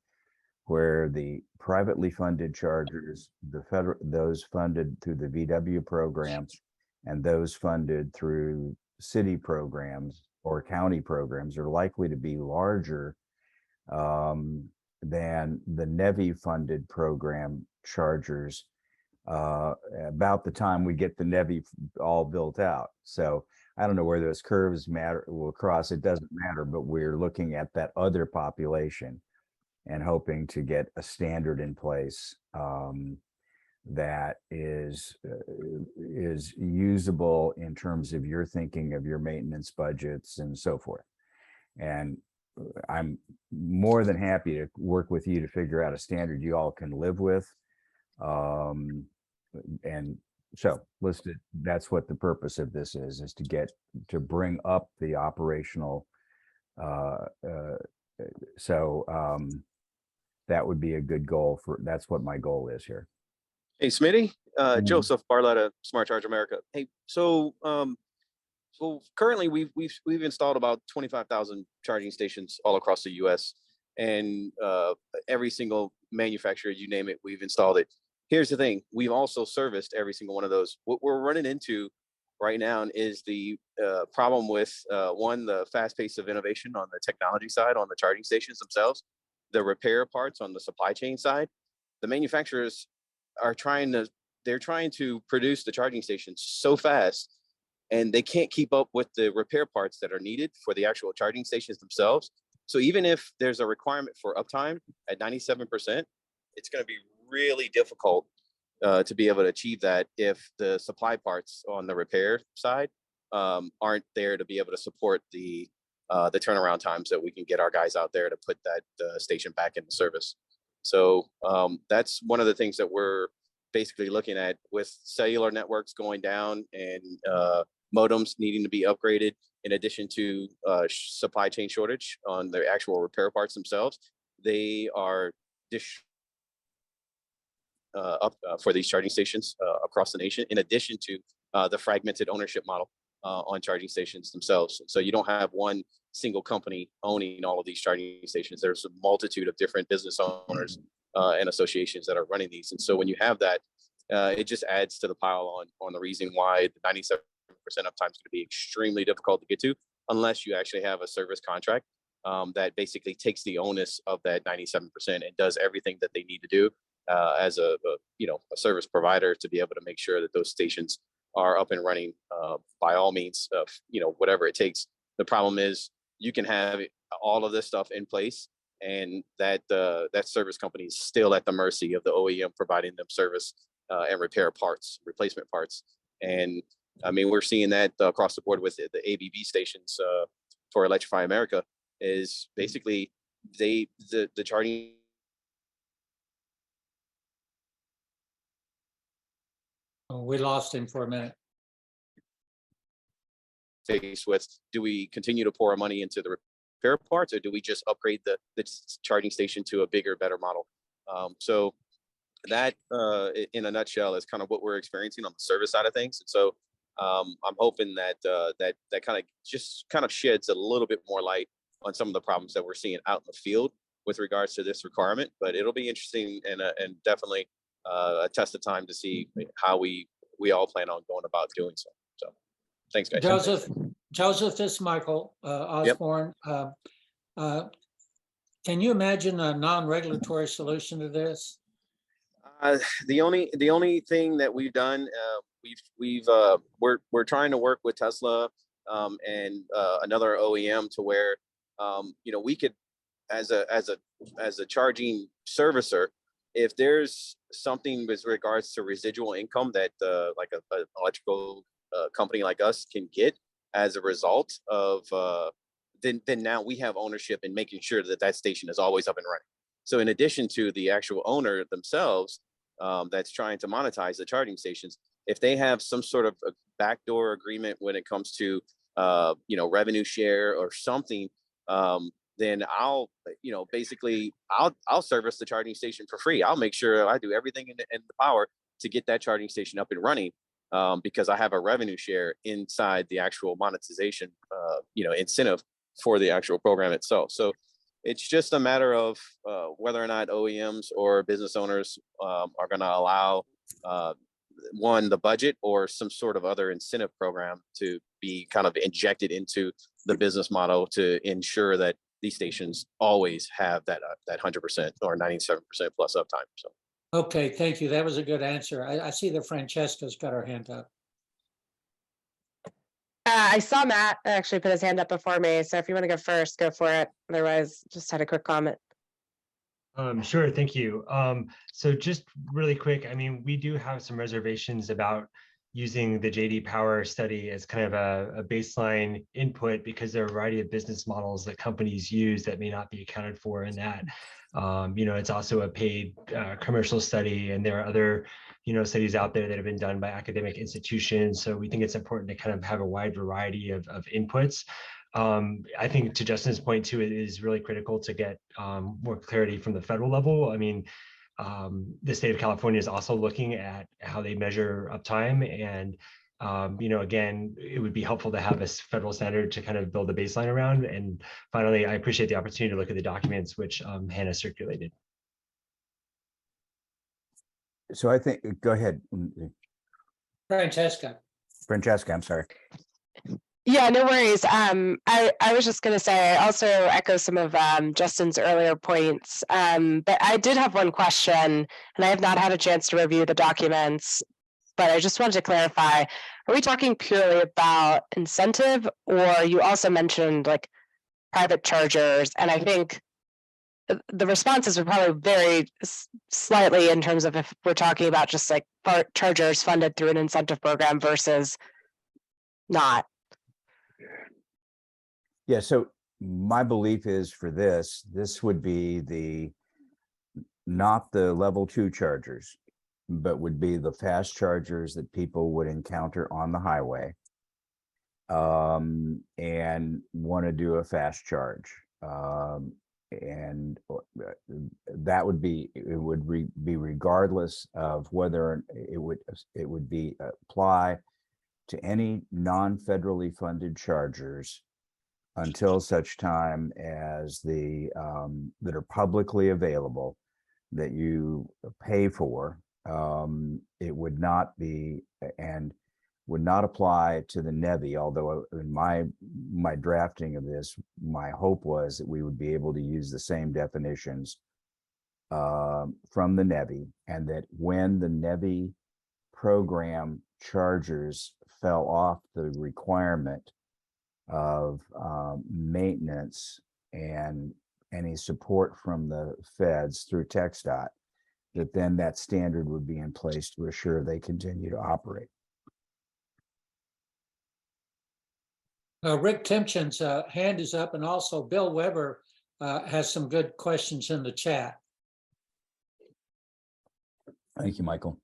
where the privately funded chargers, those funded through the VW program, and those funded through city programs or county programs are likely to be larger than the NEVI funded program chargers about the time we get the NEVI all built out. So I don't know where those curves will cross. It doesn't matter, but we're looking at that other population and hoping to get a standard in place that is usable in terms of your thinking of your maintenance budgets and so forth. And I'm more than happy to work with you to figure out a standard you all can live with. And so that's what the purpose of this is to bring up the operational. That would be a good goal that's what my goal is here. Hey, Smitty, Joseph Barletta, Smart Charge America. Hey, so currently we've installed about 25,000 charging stations all across the U.S. and every single manufacturer, you name it, we've installed it. Here's the thing: we've also serviced every single one of those. What we're running into right now is the problem with one, the fast pace of innovation on the technology side, on the charging stations themselves, the repair parts on the supply chain side. The manufacturers are trying to produce the charging stations so fast, and they can't keep up with the repair parts that are needed for the actual charging stations themselves. So even if there's a requirement for uptime at 97%, it's going to be really difficult to be able to achieve that if the supply parts on the repair side aren't there to be able to support the turnaround times that we can get our guys out there to put that station back into service. So that's one of the things that we're basically looking at with cellular networks going down and modems needing to be upgraded, in addition to supply chain shortage on the actual repair parts themselves. They are up for these charging stations across the nation, in addition to the fragmented ownership model on charging stations themselves. So you don't have one single company owning all of these charging stations. There's a multitude of different business owners and associations that are running these. And so when you have that, it just adds to the pile on the reason why the 97% uptime is going to be extremely difficult to get to, unless you actually have a service contract that basically takes the onus of that 97% and does everything that they need to do as a service provider to be able to make sure that those stations are up and running by all means of whatever it takes. The problem is you can have all of this stuff in place, and that service company is still at the mercy of the OEM providing them service and repair parts, replacement parts. And I mean, we're seeing that across the board with the ABB stations for Electrify America. Is basically the charging. We lost him for a minute. Faced with, do we continue to pour our money into the repair parts, or do we just upgrade the charging station to a bigger, better model? So that, in a nutshell, is kind of what we're experiencing on the service side of things. And so I'm hoping that that kind of sheds a little bit more light on some of the problems that we're seeing out in the field with regards to this requirement. But it'll be interesting and definitely a test of time to see how we all plan on going about doing so. So thanks, guys. Joseph, this is Michael Osborne. Yep. Can you imagine a non-regulatory solution to this? The only thing that we've done, we're trying to work with Tesla and another OEM to where we could, as a charging servicer, if there's something with regards to residual income that like an electrical company like us can get as a result of then now we have ownership in making sure that station is always up and running. So in addition to the actual owner themselves that's trying to monetize the charging stations, if they have some sort of a backdoor agreement when it comes to revenue share or something, then I'll service the charging station for free. I'll make sure I do everything in the power to get that charging station up and running, because I have a revenue share inside the actual monetization incentive for the actual program itself. So it's just a matter of whether or not OEMs or business owners are going to allow the budget or some sort of other incentive program to be kind of injected into the business model to ensure that these stations always have that 100% or 97% plus uptime. So. Okay, thank you. That was a good answer. I see that Francesca's got her hand up. I saw Matt actually put his hand up before me, so if you want to go first, go for it. Otherwise, just had a quick comment. Sure, thank you. So just really quick, I mean, we do have some reservations about using the JD Power study as kind of a baseline input, because there are a variety of business models that companies use that may not be accounted for in that. It's also a paid commercial study, and there are other studies out there that have been done by academic institutions. So we think it's important to kind of have a wide variety of inputs. I think to Justin's point too, it is really critical to get more clarity from the federal level. I mean, the state of California is also looking at how they measure uptime, and again, it would be helpful to have a federal standard to kind of build a baseline around. And finally, I appreciate the opportunity to look at the documents which Hannah circulated. So I think, go ahead. Francesca, I'm sorry. Yeah, no worries. I was just going to say, I also echo some of Justin's earlier points, but I did have one question, and I have not had a chance to review the documents, but I just wanted to clarify, are we talking purely about incentive, or you also mentioned like private chargers? And I think the responses would probably vary slightly in terms of if we're talking about just like chargers funded through an incentive program versus not. Yeah, so my belief is for this would be not the level 2 chargers, but would be the fast chargers that people would encounter on the highway and want to do a fast charge. And that would be, it would be regardless of whether it would be apply to any non-federally funded chargers until such time as the that are publicly available that you pay for. It would not be and would not apply to the NEVI, although in my drafting of this, my hope was that we would be able to use the same definitions from the NEVI, and that when the NEVI program chargers fell off the requirement of maintenance and any support from the feds through TxDOT, that then that standard would be in place to assure they continue to operate. Rick Timpchin's hand is up, and also Bill Weber has some good questions in the chat. Thank you, Michael.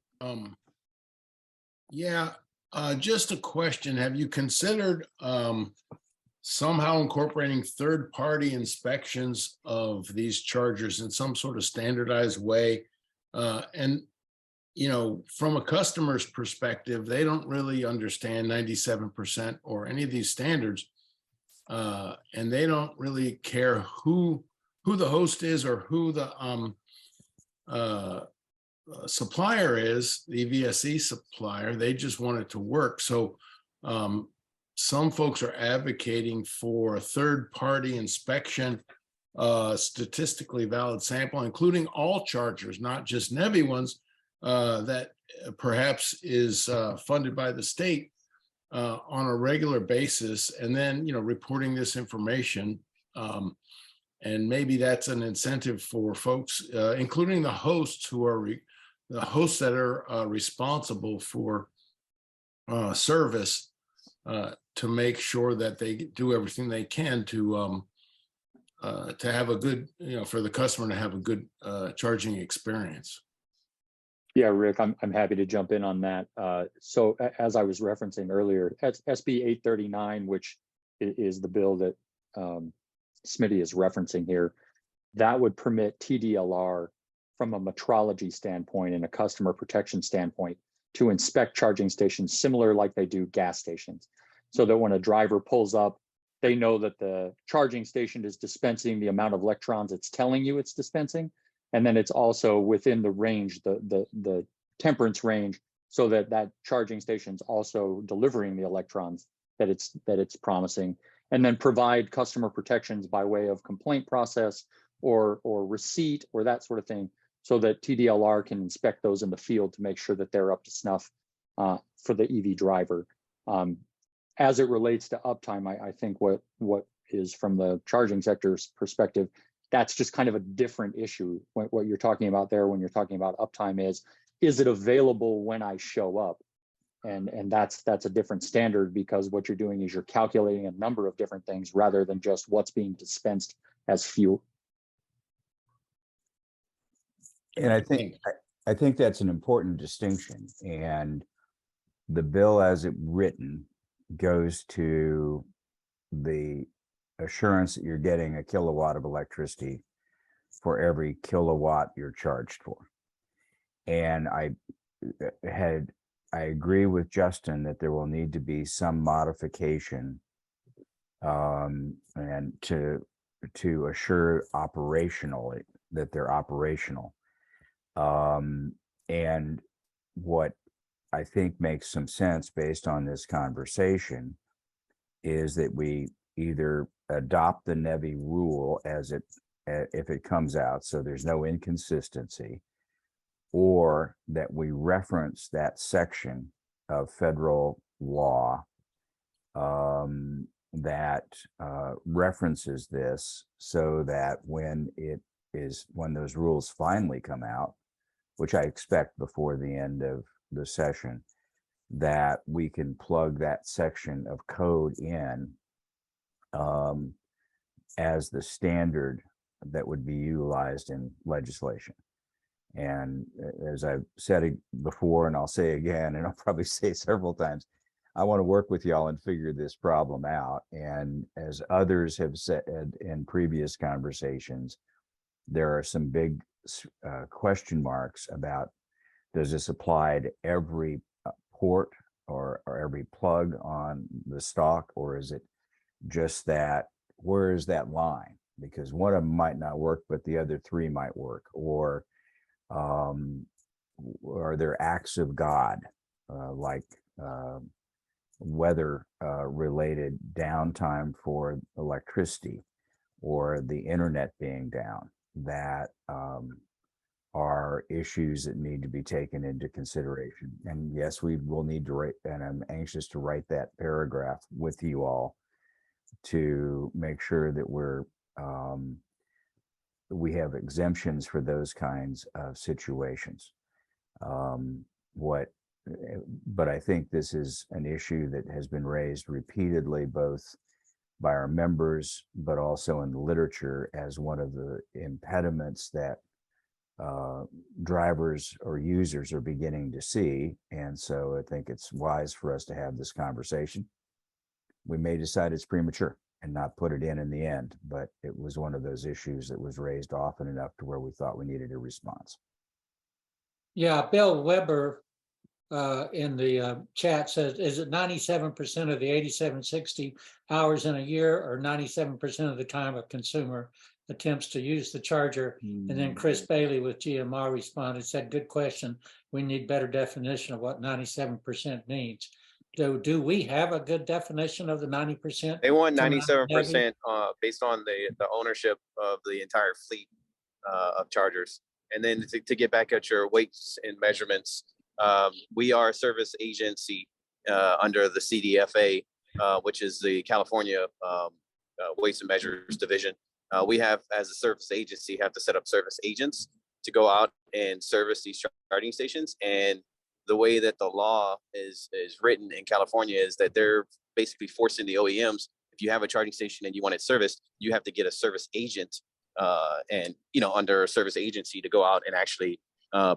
Yeah, just a question. Have you considered somehow incorporating third-party inspections of these chargers in some sort of standardized way? And, you know, from a customer's perspective, they don't really understand 97% or any of these standards. And they don't really care who the host is or who the supplier is, the VSE supplier. They just want it to work. So some folks are advocating for a third-party inspection, statistically valid sample, including all chargers, not just NEVI ones, that perhaps is funded by the state on a regular basis, and then, you know, reporting this information. And maybe that's an incentive for folks, including the hosts who are the hosts that are responsible for service, to make sure that they do everything they can to have a good, you know, for the customer to have a good charging experience. Yeah, Rick, I'm happy to jump in on that. So as I was referencing earlier, SB 839, which is the bill that Smitty is referencing here, that would permit TDLR from a metrology standpoint and a customer protection standpoint to inspect charging stations similar like they do gas stations. So that when a driver pulls up, they know that the charging station is dispensing the amount of electrons it's telling you it's dispensing. And then it's also within the range, the temperance range, so that that charging station's also delivering the electrons that it's promising. And then provide customer protections by way of complaint process or receipt or that sort of thing, so that TDLR can inspect those in the field to make sure that they're up to snuff for the EV driver. As it relates to uptime, I think what is from the charging sector's perspective, that's just kind of a different issue. What you're talking about there when you're talking about uptime is it available when I show up? And that's a different standard, because what you're doing is you're calculating a number of different things rather than just what's being dispensed as fuel. And I think that's an important distinction. And the bill as it written goes to the assurance that you're getting a kilowatt of electricity for every kilowatt you're charged for. And I agree with Justin that there will need to be some modification and to assure operationally that they're operational. And what I think makes some sense based on this conversation is that we either adopt the NEVI rule as if it comes out, so there's no inconsistency, or that we reference that section of federal law that references this, so that when those rules finally come out, which I expect before the end of the session, that we can plug that section of code in um, as the standard that would be utilized in legislation. And as I've said it before, and I'll say again, and I'll probably say several times, I want to work with y'all and figure this problem out. And as others have said in previous conversations, there are some big question marks about, does this apply to every port or every plug on the stock, or is it just that, where is that line? Because one of them might not work, but the other three might work. Or are there acts of God, like weather related downtime for electricity or the internet being down, that are issues that need to be taken into consideration? And yes, we will need to write, and I'm anxious to write that paragraph with you all to make sure that we have exemptions for those kinds of situations. But I think this is an issue that has been raised repeatedly, both by our members, but also in the literature, as one of the impediments that drivers or users are beginning to see. And so I think it's wise for us to have this conversation. We may decide it's premature and not put it in the end, but it was one of those issues that was raised often enough to where we thought we needed a response. Yeah, Bill Weber in the chat says, is it 97% of the 8760 hours in a year, or 97% of the time a consumer attempts to use the charger? And then Chris Bailey with GMR responded, said, good question. We need better definition of what 97% means. Do we have a good definition of the 90%? They want 97% based on the ownership of the entire fleet of chargers. And then to get back at your weights and measurements, we are a service agency under the CDFA, which is the California Weights and Measures Division. We have, as a service agency, have to set up service agents to go out and service these charging stations. And the way that the law is written in California is that they're basically forcing the OEMs, if you have a charging station and you want it serviced, you have to get a service agent and, under a service agency to go out and actually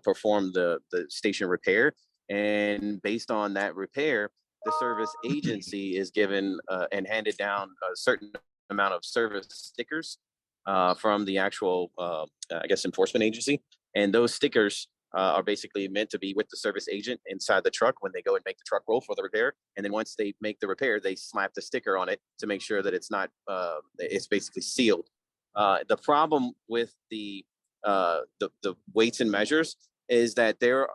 perform the station repair. And based on that repair, the service agency is given and handed down a certain amount of service stickers from the actual, enforcement agency. And those stickers are basically meant to be with the service agent inside the truck when they go and make the truck roll for the repair. And then once they make the repair, they slap the sticker on it to make sure that it's not, it's basically sealed. The problem with the weights and measures is that there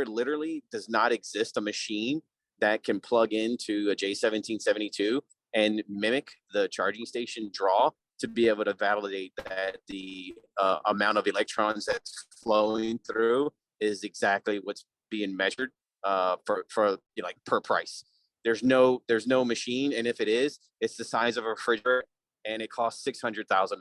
literally does not exist a machine that can plug into a J1772 and mimic the charging station draw to be able to validate that the amount of electrons that's flowing through is exactly what's being measured for per price. There's no machine, and if it is, it's the size of a refrigerator, and it costs $600,000.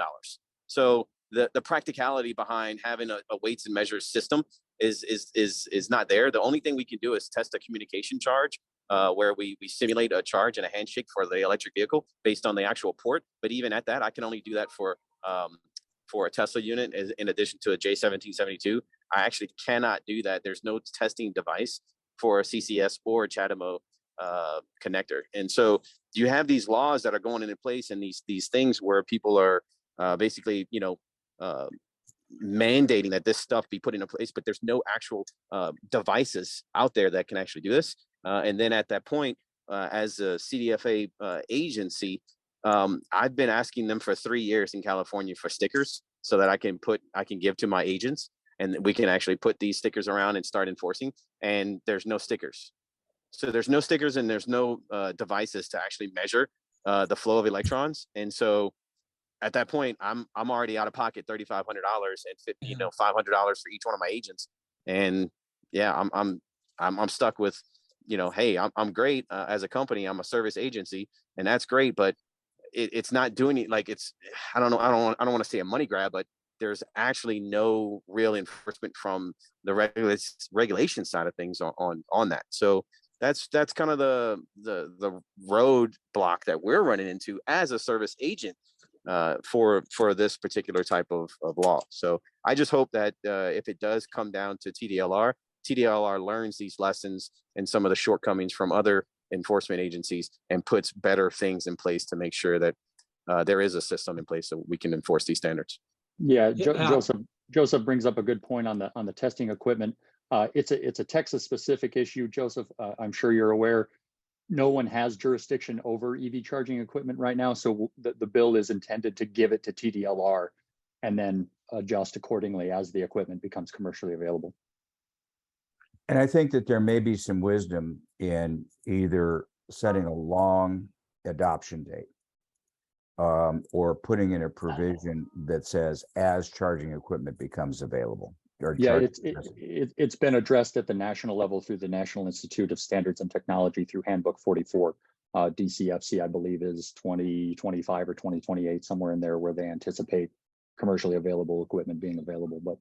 So the practicality behind having a weights and measures system is not there. The only thing we can do is test a communication charge, where we simulate a charge and a handshake for the electric vehicle based on the actual port. But even at that, I can only do that for a Tesla unit in addition to a J1772. I actually cannot do that. There's no testing device for a CCS or a CHAdeMO connector. And so you have these laws that are going into place, and these things where people are basically, mandating that this stuff be put into place, but there's no actual devices out there that can actually do this. And then at that point, as a CDFA agency, I've been asking them for 3 years in California for stickers so that I can give to my agents, and we can actually put these stickers around and start enforcing. And there's no stickers. So there's no stickers, and there's no devices to actually measure the flow of electrons. And so at that point, I'm already out of pocket $3,500 and $500 for each one of my agents. And yeah, I'm stuck with, hey, I'm great as a company. I'm a service agency, and that's great, but it's not doing it. Like I don't want to say a money grab, but there's actually no real enforcement from the regulation side of things on that. So That's kind of the roadblock that we're running into as a service agent for this particular type of law. So I just hope that if it does come down to TDLR learns these lessons and some of the shortcomings from other enforcement agencies and puts better things in place to make sure that there is a system in place so we can enforce these standards. Yeah, Yeah. Joseph brings up a good point on the testing equipment. It's a Texas specific issue, Joseph. I'm sure you're aware. No one has jurisdiction over EV charging equipment right now, so the bill is intended to give it to TDLR and then adjust accordingly as the equipment becomes commercially available. And I think that there may be some wisdom in either setting a long adoption date or putting in a provision that says as charging equipment becomes available. Yeah, it's been addressed at the national level through the National Institute of Standards and Technology through Handbook 44. DCFC, I believe, is 2025 or 2028, somewhere in there, where they anticipate commercially available equipment being available. But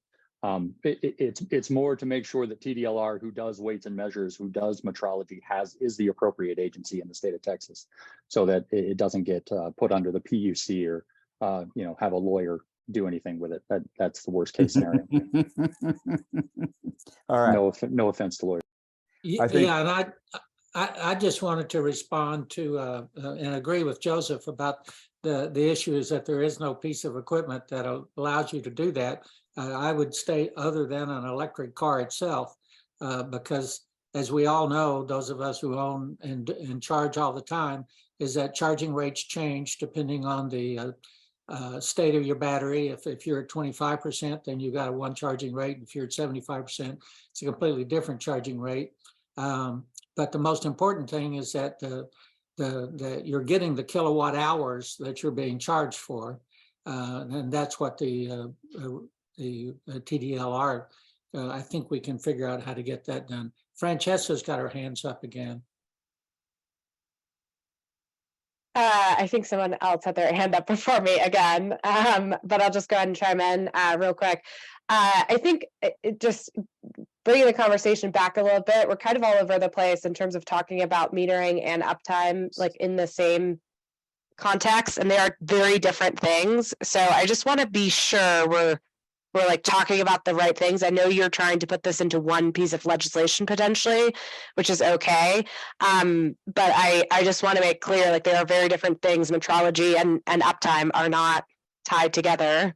it's more to make sure that TDLR, who does weights and measures, who does metrology, is the appropriate agency in the state of Texas, so that it doesn't get put under the PUC or have a lawyer do anything with it. That's the worst case scenario. All right. No offense to lawyers. Yeah, and I just wanted to respond to and agree with Joseph about the issue is that there is no piece of equipment that allows you to do that. I would state other than an electric car itself, because as we all know, those of us who own and charge all the time, is that charging rates change depending on the state of your battery. If you're at 25%, then you've got a one charging rate. If you're at 75%, it's a completely different charging rate. But the most important thing is that you're getting the kilowatt hours that you're being charged for, and that's what the TDLR. I think we can figure out how to get that done. Francesca's got her hands up again. I think someone else had their hand up before me again, but I'll just go ahead and chime in real quick. I think it just bringing the conversation back a little bit, we're kind of all over the place in terms of talking about metering and uptime, like in the same context, and they are very different things. So I just want to be sure we're like talking about the right things. I know you're trying to put this into one piece of legislation potentially, which is okay. But I just want to make clear, like, there are very different things. Metrology and uptime are not tied together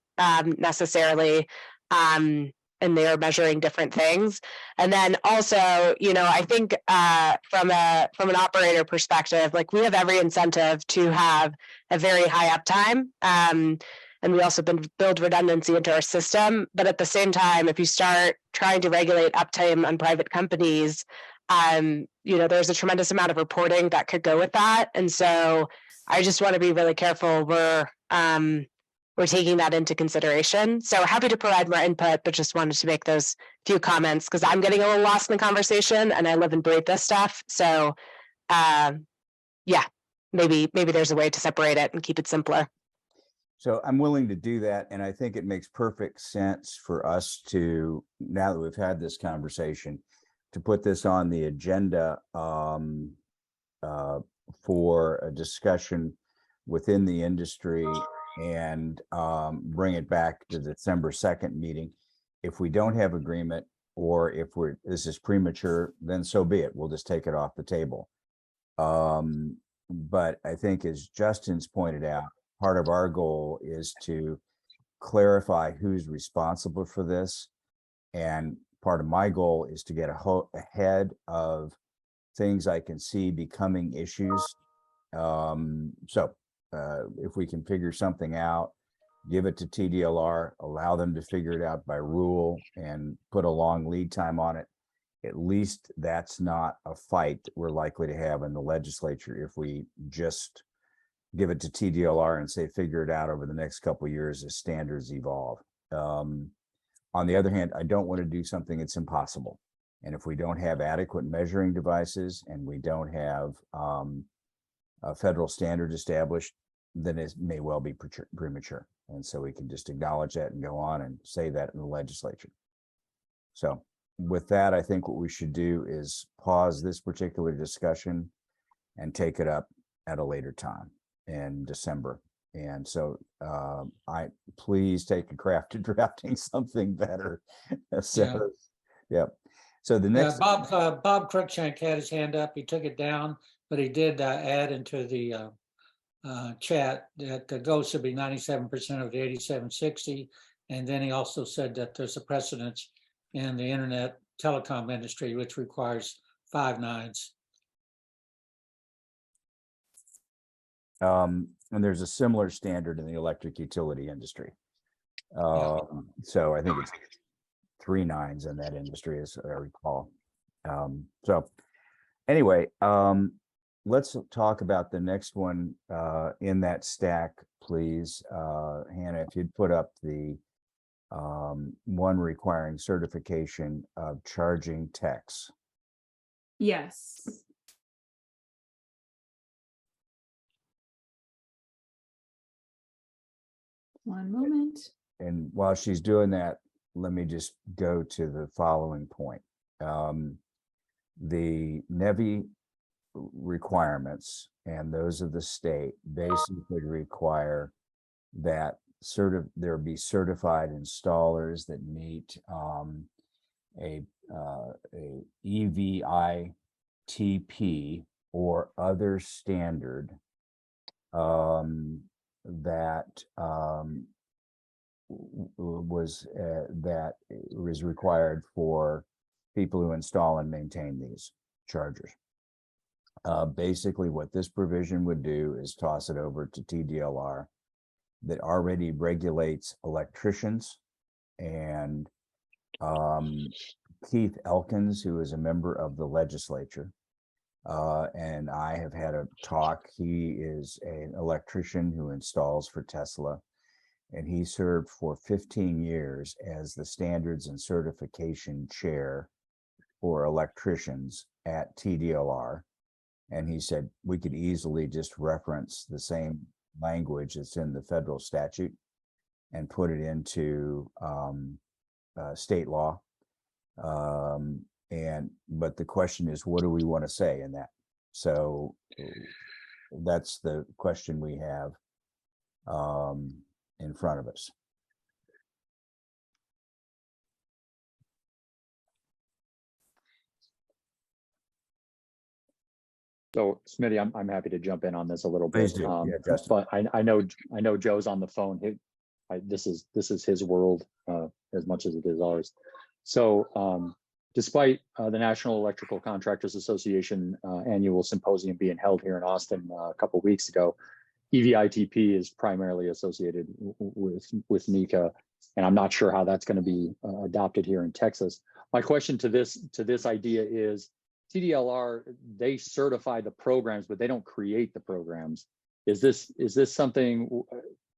necessarily. And they are measuring different things. And then also, I think from an operator perspective, like, we have every incentive to have a very high uptime. And we also build redundancy into our system. But at the same time, if you start trying to regulate uptime on private companies, there's a tremendous amount of reporting that could go with that. And so I just want to be really careful we're taking that into consideration. So happy to provide more input, but just wanted to make those few comments because I'm getting a little lost in the conversation and I live and breathe this stuff. So maybe there's a way to separate it and keep it simpler. So I'm willing to do that. And I think it makes perfect sense for us to, now that we've had this conversation, to put this on the agenda for a discussion within the industry and bring it back to the December 2nd meeting. If we don't have agreement, or if this is premature, then so be it. We'll just take it off the table. But I think, as Justin's pointed out, part of our goal is to clarify who's responsible for this. And part of my goal is to get ahead of things I can see becoming issues. If we can figure something out, give it to TDLR, allow them to figure it out by rule and put a long lead time on it. At least that's not a fight that we're likely to have in the legislature if we just give it to TDLR and say, figure it out over the next couple of years as standards evolve. On the other hand, I don't want to do something that's impossible. And if we don't have adequate measuring devices and we don't have a federal standard established, then it may well be premature. And so we can just acknowledge that and go on and say that in the legislature. So with that, I think what we should do is pause this particular discussion and take it up at a later time in December. And so please take a craft to drafting something better. So, yep. So the next. Bob Cruikshank had his hand up. He took it down, but he did add into the chat that the goal should be 97% of the 8760. And then he also said that there's a precedence in the internet telecom industry, which requires 5 nines. And there's a similar standard in the electric utility industry. So I think it's 3 nines in that industry, as I recall. So anyway, let's talk about the next one in that stack, please. Hannah, if you'd put up the one requiring certification of charging techs. Yes. One moment. And while she's doing that, let me just go to the following point. The NEVI requirements and those of the state basically require that there be certified installers that meet a EVITP or other standard that was required for people who install and maintain these chargers. Basically, what this provision would do is toss it over to TDLR that already regulates electricians, and Keith Elkins, who is a member of the legislature, and I have had a talk. He is an electrician who installs for Tesla, and he served for 15 years as the standards and certification chair for electricians at TDLR. And he said we could easily just reference the same language that's in the federal statute and put it into state law. But the question is, what do we want to say in that? So that's the question we have in front of us. So Smitty, I'm happy to jump in on this a little Please bit. do. Yeah, Justin. But I know Joe's on the phone. This is his world as much as it is ours. So despite the National Electrical Contractors Association annual symposium being held here in Austin a couple of weeks ago, EVITP is primarily associated with NECA, and I'm not sure how that's going to be adopted here in Texas. My question to this idea is, TDLR, they certify the programs, but they don't create the programs. Is this something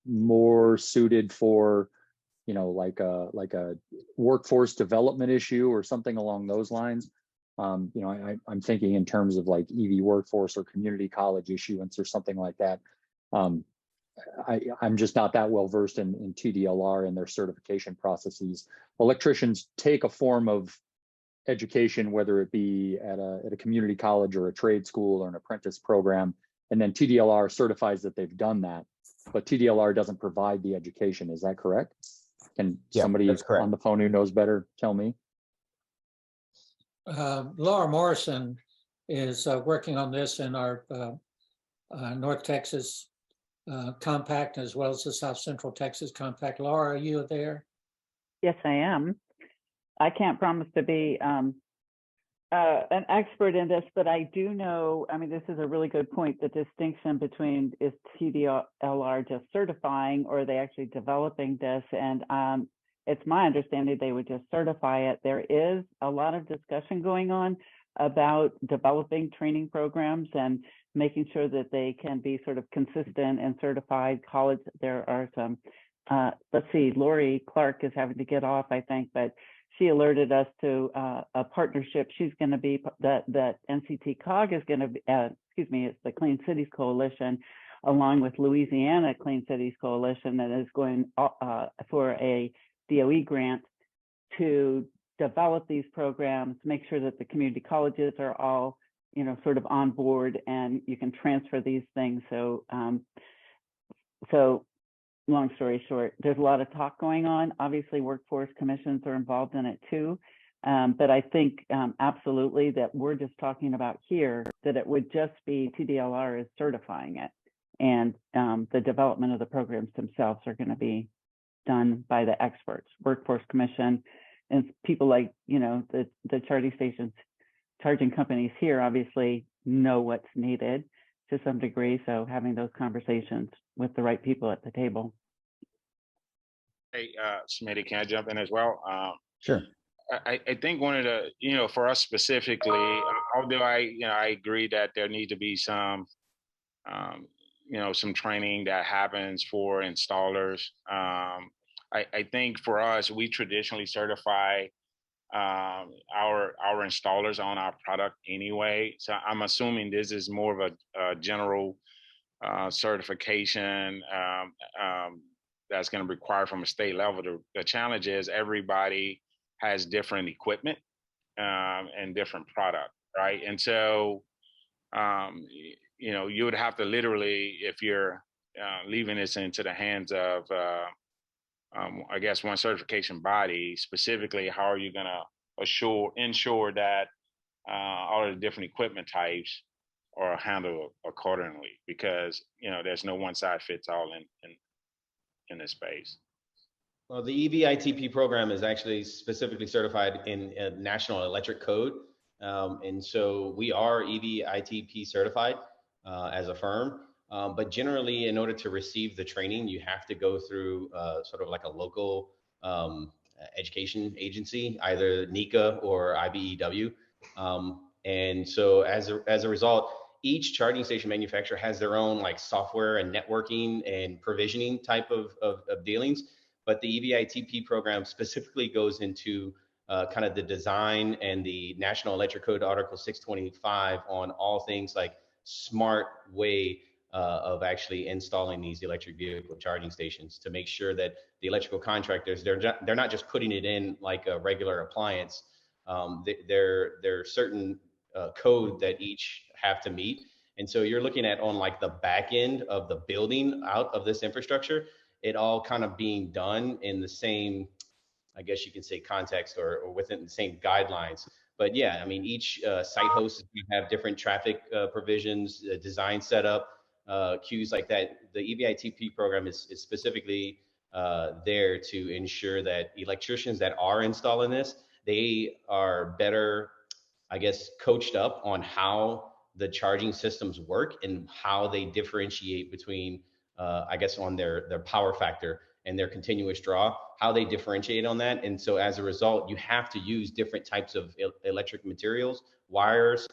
more suited for, like a workforce development issue or something along those lines? I'm thinking in terms of like EV workforce or community college issuance or something like that. I'm just not that well versed in TDLR and their certification processes. Electricians take a form of education, whether it be at a community college or a trade school or an apprentice program, and then TDLR certifies that they've done that, but TDLR doesn't provide the education. Is that correct? Can somebody on the phone who knows better tell me? Laura Morrison is working on this in our North Texas compact, as well as the South Central Texas compact. Laura, are you there? Yes, I am. I can't promise to be an expert in this, but I do know, this is a really good point, the distinction between is TDLR just certifying or are they actually developing this? And it's my understanding they would just certify it. There is a lot of discussion going on about developing training programs and making sure that they can be sort of consistent and certified. College, there are some, let's see, Lori Clark is having to get off, I think, but she alerted us to a partnership. She's going to be, that NCT COG is going to be, it's the Clean Cities Coalition, along with Louisiana Clean Cities Coalition, that is going for a DOE grant to develop these programs, make sure that the community colleges are all, sort of on board, and you can transfer these things. So, long story short, there's a lot of talk going on. Obviously, workforce commissions are involved in it too. But I think absolutely that we're just talking about here that it would just be TDLR is certifying it. And the development of the programs themselves are going to be done by the experts, workforce commission, and people like, the charging companies here obviously know what's needed to some degree. So having those conversations with the right people at the table. Hey, Smitty, can I jump in as well? Sure. I think one of the, for us specifically, although I agree that there need to be some, some training that happens for installers. I think for us, we traditionally certify our installers on our product anyway. So I'm assuming this is more of a general certification that's going to require from a state level. The challenge is everybody has different equipment and different product, right? And so, you would have to literally, if you're leaving this into the hands of, I guess, one certification body, specifically, how are you going to ensure that all of the different equipment types are handled accordingly? Because, there's no one size fits all in this space. Well, the EVITP program is actually specifically certified in a national electric code. And so we are EVITP certified as a firm. But generally, in order to receive the training, you have to go through sort of like a local education agency, either NECA or IBEW. And so as a result, each charging station manufacturer has their own like software and networking and provisioning type of dealings. But the EVITP program specifically goes into kind of the design and the National Electric Code Article 625 on all things like smart way of actually installing these electric vehicle charging stations to make sure that the electrical contractors, they're not just putting it in like a regular appliance. There are certain code that each have to meet. And so you're looking at on like the back end of the building out of this infrastructure, it all kind of being done in the same, I guess you can say, context or within the same guidelines. But yeah, I mean, each site host have different traffic provisions, design setup, cues like that. The EVITP program is specifically there to ensure that electricians that are installing this, they are better, I guess, coached up on how the charging systems work and how they differentiate between, I guess, on their power factor and their continuous draw, how they differentiate on that. And so as a result, you have to use different types of electric materials, wires,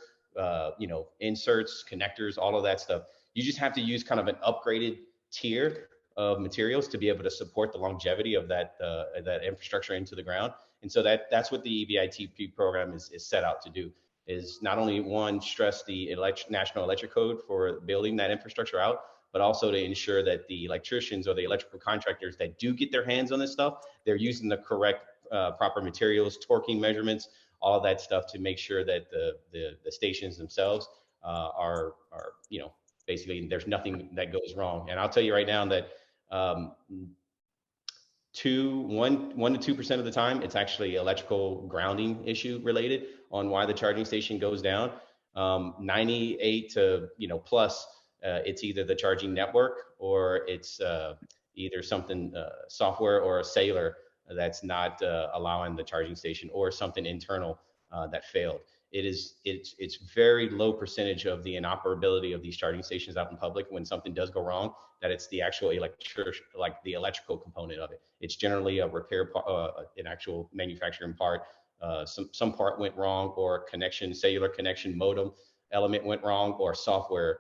inserts, connectors, all of that stuff. You just have to use kind of an upgraded tier of materials to be able to support the longevity of that infrastructure into the ground. And so that's what the EVITP program is set out to do, is not only one, stress the National Electric Code for building that infrastructure out, but also to ensure that the electricians or the electrical contractors that do get their hands on this stuff, they're using the correct proper materials, torquing measurements, all of that stuff to make sure that the stations themselves are basically there's nothing that goes wrong. And I'll tell you right now that 1 to 2% of the time, it's actually electrical grounding issue related on why the charging station goes down. 98 to plus, it's either the charging network or it's either something software or a sailor that's not allowing the charging station, or something internal that failed. It's very low percentage of the inoperability of these charging stations out in public when something does go wrong, that it's the actual the electrical component of it. It's generally a repair part, an actual manufacturing part. Some part went wrong, or cellular connection modem element went wrong, or software,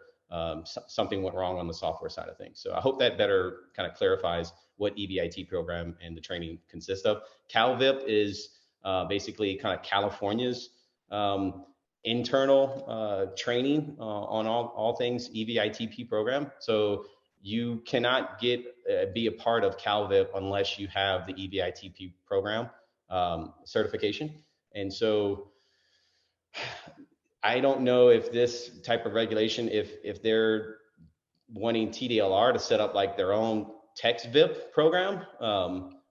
something went wrong on the software side of things. So I hope that better kind of clarifies what EVIT program and the training consists of. CalVIP is basically kind of California's internal training on all things EVITP program. So you cannot be a part of CalVIP unless you have the EVITP program. certification. And so I don't know if this type of regulation, if they're wanting TDLR to set up like their own TxVIP program,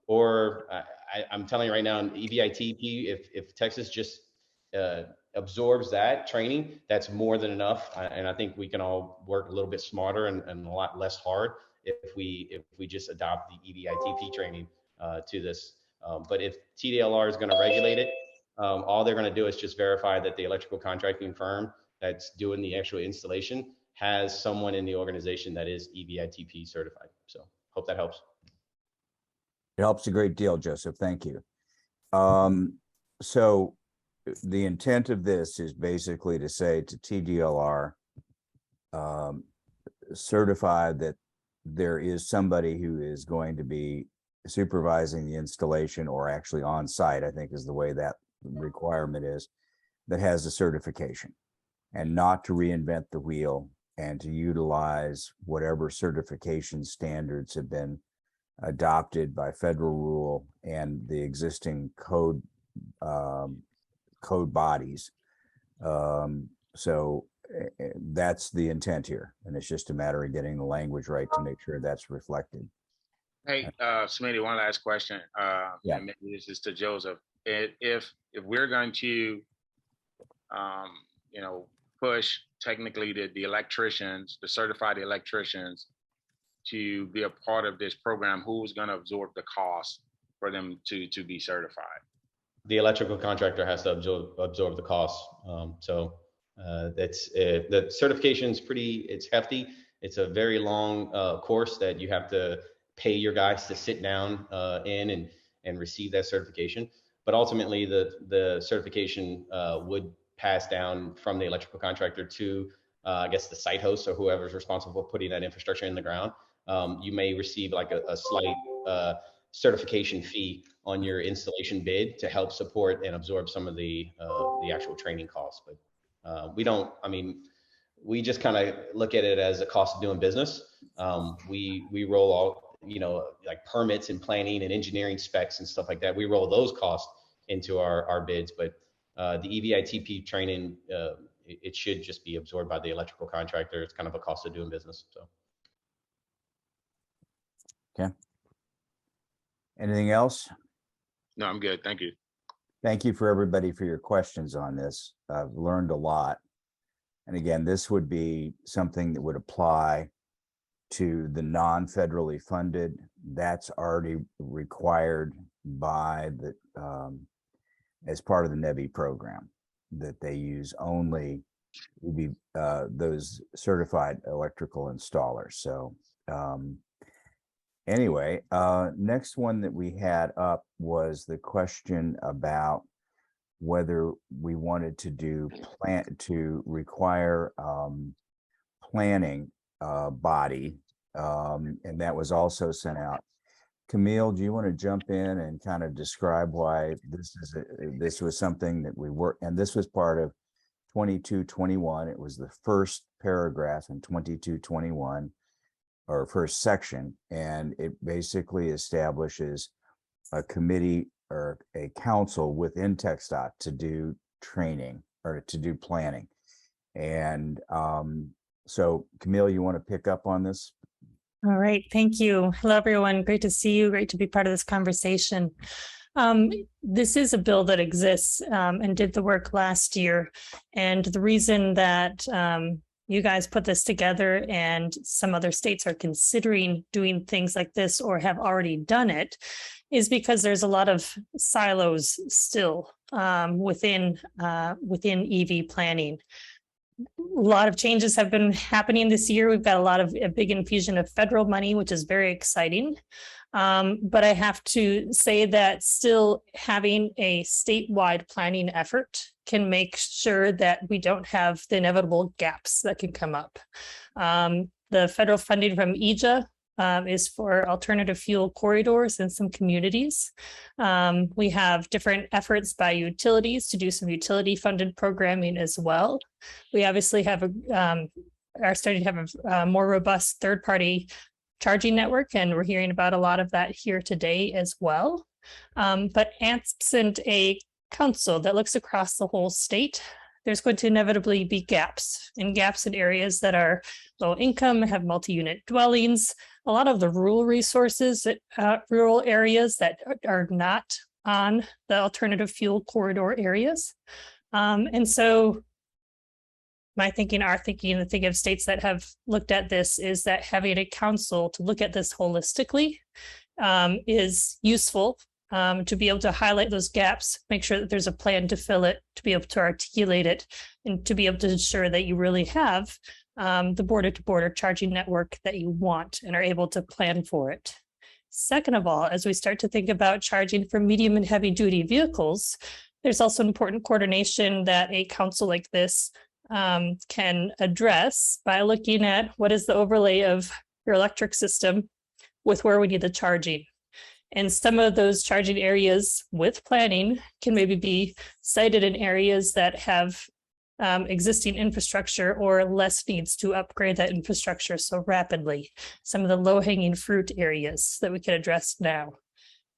or I'm telling you right now, in EVITP, if Texas just absorbs that training, that's more than enough. And I think we can all work a little bit smarter and a lot less hard if we just adopt the EVITP training to this. But if TDLR is going to regulate it, all they're going to do is just verify that the electrical contracting firm that's doing the actual installation has someone in the organization that is EVITP certified. So hope that helps. It helps a great deal, Joseph. Thank you. So the intent of this is basically to say to TDLR, certify that there is somebody who is going to be supervising the installation, or actually on site, I think is the way that requirement is, that has a certification, and not to reinvent the wheel, and to utilize whatever certification standards have been adopted by federal rule and the existing code bodies. So that's the intent here, and it's just a matter of getting the language right to make sure that's reflected. Hey, Smitty, one last question. Yeah. And maybe this is to Joseph. If we're going to, push technically the electricians, the certified electricians, to be a part of this program, who's going to absorb the cost for them to be certified? The electrical contractor has to absorb the cost. That's the certification is it's hefty. It's a very long course that you have to pay your guys to sit down in and receive that certification. But ultimately, the certification would pass down from the electrical contractor to, I guess, the site host or whoever's responsible for putting that infrastructure in the ground. You may receive like a slight certification fee on your installation bid to help support and absorb some of the actual training costs. But we just kind of look at it as a cost of doing business. We roll all, like permits and planning and engineering specs and stuff like that. We roll those costs into our bids, but the EVITP training, it should just be absorbed by the electrical contractor. It's kind of a cost of doing business. So. Okay. Anything else? No, I'm good. Thank you. Thank you for everybody for your questions on this. I've learned a lot. And again, this would be something that would apply to the non-federally funded. That's already required by the as part of the NEVI program, that they use only those certified electrical installers. So anyway, next one that we had up was the question about whether we wanted to require planning body, and that was also sent out. Camille, do you want to jump in and kind of describe why this was something that we worked, and this was part of 2221. It was the first paragraph in 2221, or first section, and it basically establishes a committee or a council within TxDOT to do training or to do planning. And so Camille, you want to pick up on this? All right, thank you. Hello, everyone. Great to see you. Great to be part of this conversation. This is a bill that exists and did the work last year. And the reason that you guys put this together and some other states are considering doing things like this or have already done it is because there's a lot of silos still within EV planning. A lot of changes have been happening this year. We've got a big infusion of federal money, which is very exciting. But I have to say that still having a statewide planning effort can make sure that we don't have the inevitable gaps that can come up. The federal funding from EJA is for alternative fuel corridors in some communities. We have different efforts by utilities to do some utility funded programming as well. We obviously have are starting to have a more robust third-party charging network, and we're hearing about a lot of that here today as well. But absent a council that looks across the whole state, there's going to inevitably be gaps in areas that are low income, have multi-unit dwellings, a lot of the rural resources, rural areas that are not on the alternative fuel corridor areas. And so my thinking, our thinking, the thinking of states that have looked at this is that having a council to look at this holistically is useful to be able to highlight those gaps, make sure that there's a plan to fill it, to be able to articulate it, and to be able to ensure that you really have the border-to-border charging network that you want and are able to plan for it. Second of all, as we start to think about charging for medium and heavy duty vehicles, there's also important coordination that a council like this can address by looking at what is the overlay of your electric system with where we need the charging. And some of those charging areas with planning can maybe be sited in areas that have existing infrastructure or less needs to upgrade that infrastructure so rapidly. Some of the low-hanging fruit areas that we can address now.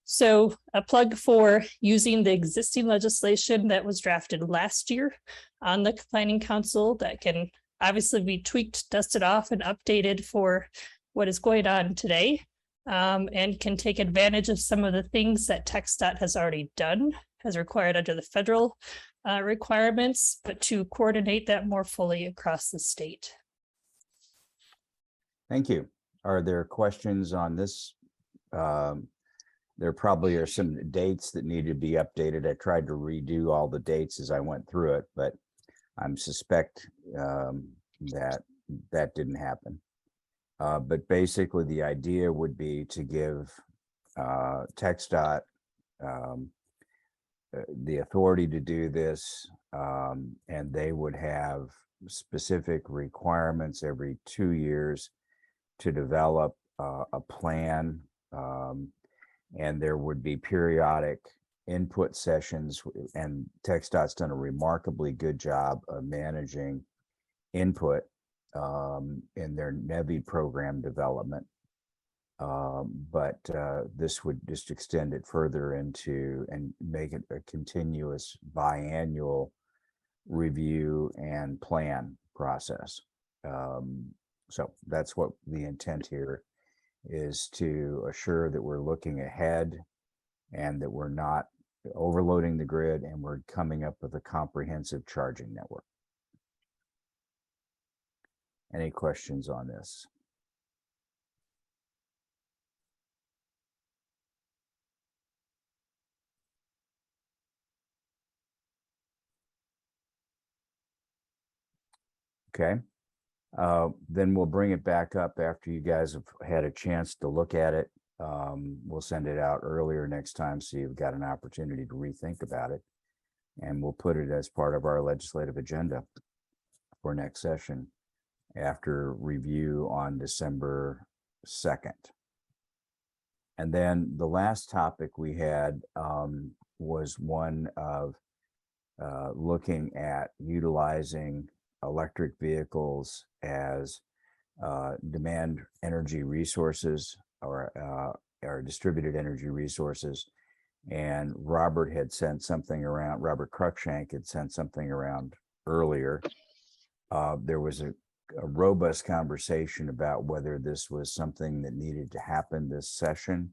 So a plug for using the existing legislation that was drafted last year on the Planning Council that can obviously be tweaked, dusted off, and updated for what is going on today, and can take advantage of some of the things that TxDOT has already done, as required under the federal requirements, but to coordinate that more fully across the state. Thank you. Are there questions on this? There probably are some dates that need to be updated. I tried to redo all the dates as I went through it, but I suspect that didn't happen. But basically the idea would be to give TxDOT the authority to do this, and they would have specific requirements every 2 years to develop a plan, and there would be periodic input sessions, and TxDOT's done a remarkably good job of managing input in their NEVI program development. But this would just extend it further into and make it a continuous biannual review and plan process. So that's what the intent here is, to assure that we're looking ahead and that we're not overloading the grid and we're coming up with a comprehensive charging network. Any questions on this? Okay, then we'll bring it back up after you guys have had a chance to look at it. We'll send it out earlier next time so you've got an opportunity to rethink about it. And we'll put it as part of our legislative agenda for next session after review on December 2nd. And then the last topic we had was one of looking at utilizing electric vehicles as demand energy resources or distributed energy resources. And Robert had sent something around, Robert Cruikshank had sent something around earlier. There was a robust conversation about whether this was something that needed to happen this session,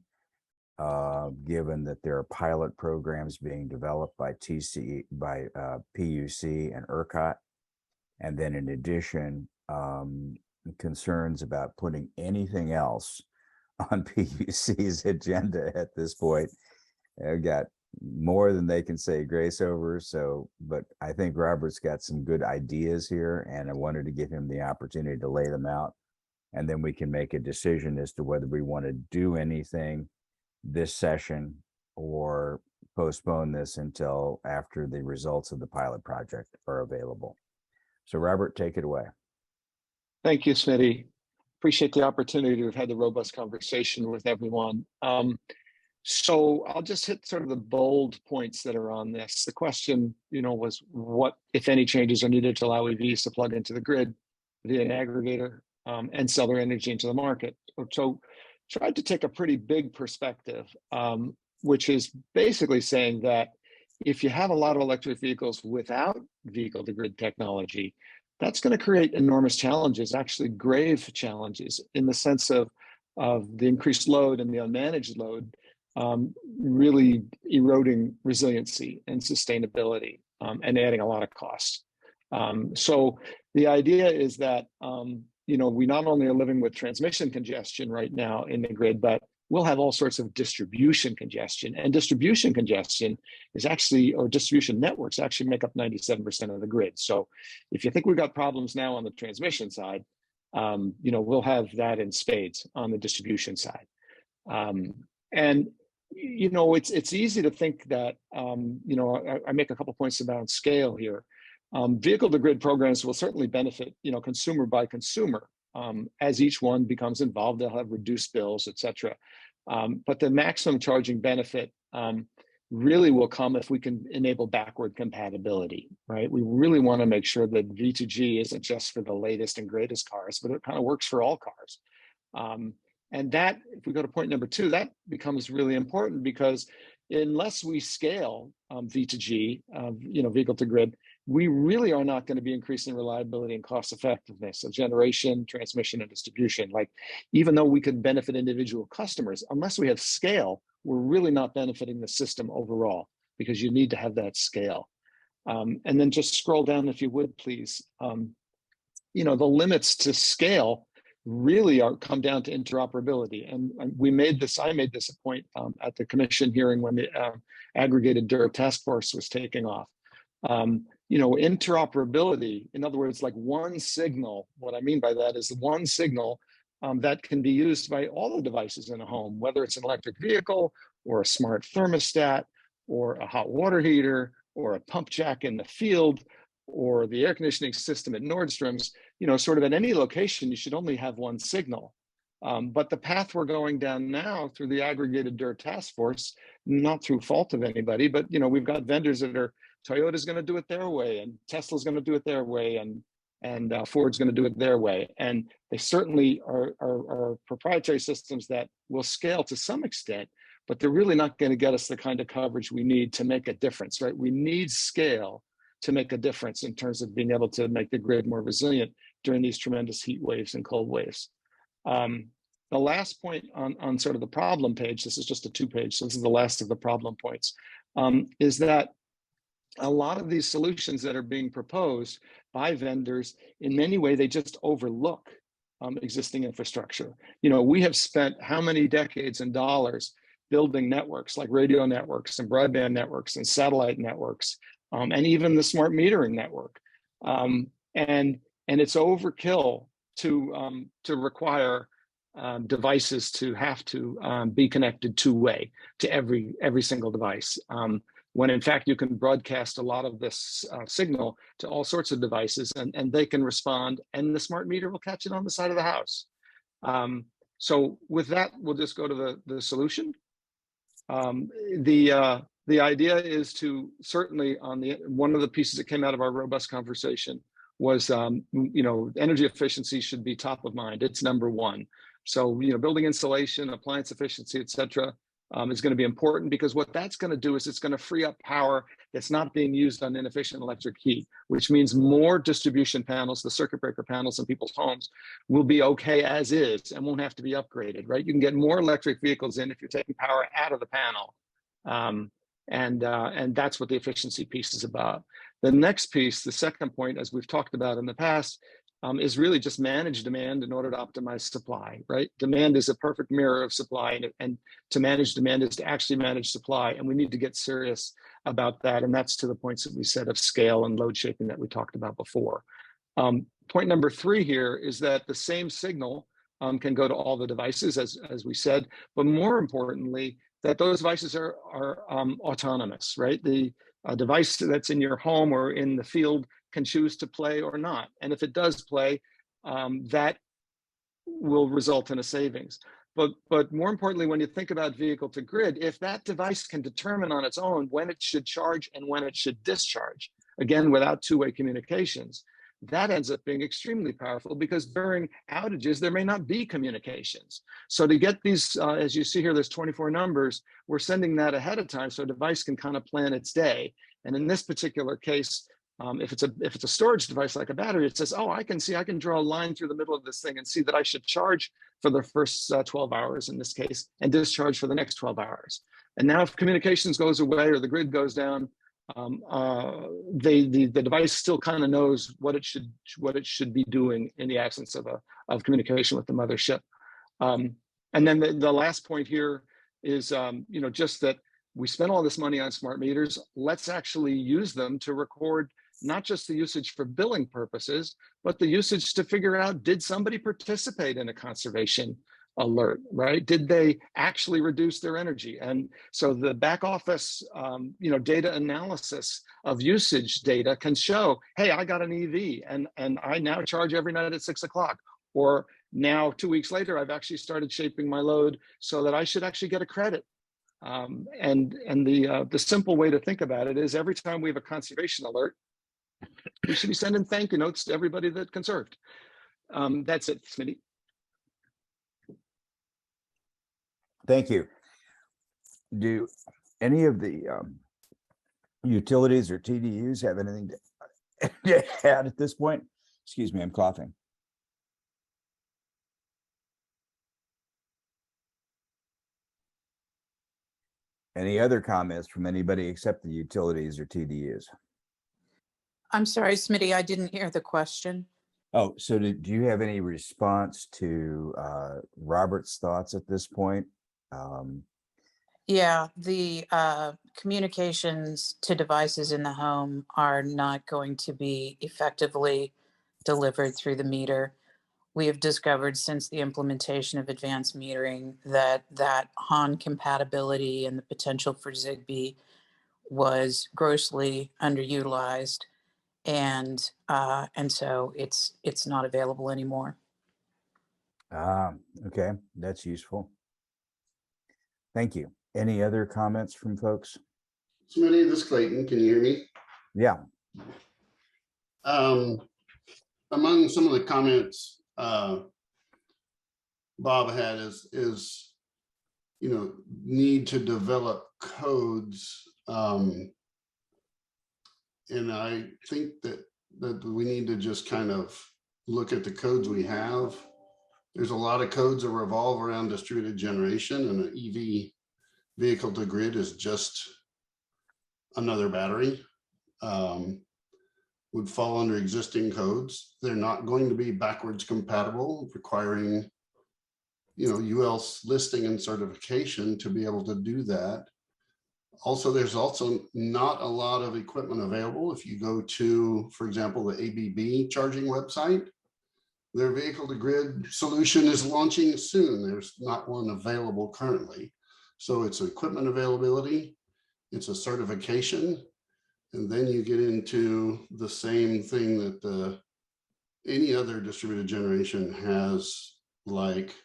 given that there are pilot programs being developed by PUC and ERCOT. And then in addition, concerns about putting anything else on PUC's agenda at this point. They've got more than they can say grace over. So, but I think Robert's got some good ideas here, and I wanted to give him the opportunity to lay them out. And then we can make a decision as to whether we want to do anything this session or postpone this until after the results of the pilot project are available. So Robert, take it away. Thank you, Smitty. Appreciate the opportunity to have had the robust conversation with everyone. So I'll just hit sort of the bold points that are on this. The question, was what, if any, changes are needed to allow EVs to plug into the grid via an aggregator and sell their energy into the market. So tried to take a pretty big perspective. which is basically saying that if you have a lot of electric vehicles without vehicle to grid technology, that's going to create enormous challenges, actually grave challenges, in the sense of the increased load and the unmanaged load really eroding resiliency and sustainability and adding a lot of cost. So the idea is that we not only are living with transmission congestion right now in the grid, but we'll have all sorts of distribution congestion. And distribution congestion is actually, or distribution networks actually make up 97% of the grid. So if you think we've got problems now on the transmission side, we'll have that in spades on the distribution side. It's easy to think that, I make a couple points about scale here. Vehicle to grid programs will certainly benefit, consumer by consumer. As each one becomes involved, they'll have reduced bills, et cetera. But the maximum charging benefit really will come if we can enable backward compatibility, right? We really want to make sure that V2G isn't just for the latest and greatest cars, but it kind of works for all cars. And that, if we go to point number 2, that becomes really important, because unless we scale V2G, vehicle to grid, we really are not going to be increasing reliability and cost effectiveness of generation, transmission, and distribution. Like, even though we could benefit individual customers, unless we have scale, we're really not benefiting the system overall, because you need to have that scale. And then just scroll down, if you would, please. The limits to scale really come down to interoperability. And I made this a point at the commission hearing when the aggregated DER task force was taking off. Interoperability, in other words, like one signal, what I mean by that is one signal that can be used by all the devices in a home, whether it's an electric vehicle or a smart thermostat or a hot water heater or a pump jack in the field or the air conditioning system at Nordstrom's, sort of at any location, you should only have one signal. But the path we're going down now through the aggregated DER task force, not through fault of anybody, but we've got vendors that are, Toyota's going to do it their way, and Tesla's going to do it their way, and Ford's going to do it their way. And they certainly are proprietary systems that will scale to some extent, but they're really not going to get us the kind of coverage we need to make a difference, right? We need scale to make a difference in terms of being able to make the grid more resilient during these tremendous heat waves and cold waves. The last point on sort of the problem page, this is just a 2-page, so this is the last of the problem points, is that a lot of these solutions that are being proposed by vendors, in many ways, they just overlook existing infrastructure. We have spent how many decades and dollars building networks like radio networks and broadband networks and satellite networks, and even the smart metering network. And it's overkill to require devices to have to be connected two-way to every single device. When in fact you can broadcast a lot of this signal to all sorts of devices, and they can respond, and the smart meter will catch it on the side of the house. So with that, we'll just go to the solution. The idea is to certainly, one of the pieces that came out of our robust conversation was, energy efficiency should be top of mind. It's number 1. So, building insulation, appliance efficiency, et cetera, is going to be important, because what that's going to do is it's going to free up power that's not being used on inefficient electric heat, which means more distribution panels, the circuit breaker panels in people's homes, will be okay as is and won't have to be upgraded, right? You can get more electric vehicles in if you're taking power out of the panel. And that's what the efficiency piece is about. The next piece, the second point, as we've talked about in the past, is really just manage demand in order to optimize supply, right? Demand is a perfect mirror of supply, and to manage demand is to actually manage supply, and we need to get serious about that, and that's to the points that we said of scale and load shaping that we talked about before. Point number 3 here is that the same signal can go to all the devices, as we said, but more importantly, that those devices are autonomous, right? The device that's in your home or in the field can choose to play or not. And if it does play, that will result in a savings. But more importantly, when you think about vehicle to grid, if that device can determine on its own when it should charge and when it should discharge, again, without two-way communications, that ends up being extremely powerful because during outages, there may not be communications. So to get these, as you see here, there's 24 numbers, we're sending that ahead of time so a device can kind of plan its day. And in this particular case, if it's a storage device like a battery, it says, oh, I can draw a line through the middle of this thing and see that I should charge for the first 12 hours in this case and discharge for the next 12 hours. And now if communications goes away or the grid goes down, the device still kind of knows what it should be doing in the absence of communication with the mothership. And then the last point here is, just that we spent all this money on smart meters. Let's actually use them to record not just the usage for billing purposes, but the usage to figure out, did somebody participate in a conservation alert, right? Did they actually reduce their energy? And so the back office, data analysis of usage data can show, hey, I got an EV and I now charge every night at 6 o'clock. Or now 2 weeks later, I've actually started shaping my load so that I should actually get a credit. And the simple way to think about it is every time we have a conservation alert, we should be sending thank you notes to everybody that conserved. That's it, Smitty. Thank you. Do any of the utilities or TDUs have anything to add at this point? Excuse me, I'm coughing. Any other comments from anybody except the utilities or TDUs? I'm sorry, Smitty, I didn't hear the question. Oh, so do you have any response to Robert's thoughts at this point? Yeah, the communications to devices in the home are not going to be effectively delivered through the meter. We have discovered since the implementation of advanced metering that HON compatibility and the potential for Zigbee was grossly underutilized, and so it's not available anymore. Okay, that's useful. Thank you. Any other comments from folks? Smitty, this is Clayton. Can you hear me? Yeah. Among some of the comments Bob had is need to develop codes, and I think that we need to just kind of look at the codes we have. There's a lot of codes that revolve around distributed generation, and an EV vehicle to grid is just another battery. Would fall under existing codes. They're not going to be backwards compatible, requiring UL listing and certification to be able to do that. Also, there's also not a lot of equipment available. If you go to, for example, the ABB charging website, their vehicle to grid solution is launching soon. There's not one available currently. So it's equipment availability, it's a certification, and then you get into the same thing that any other distributed generation has, like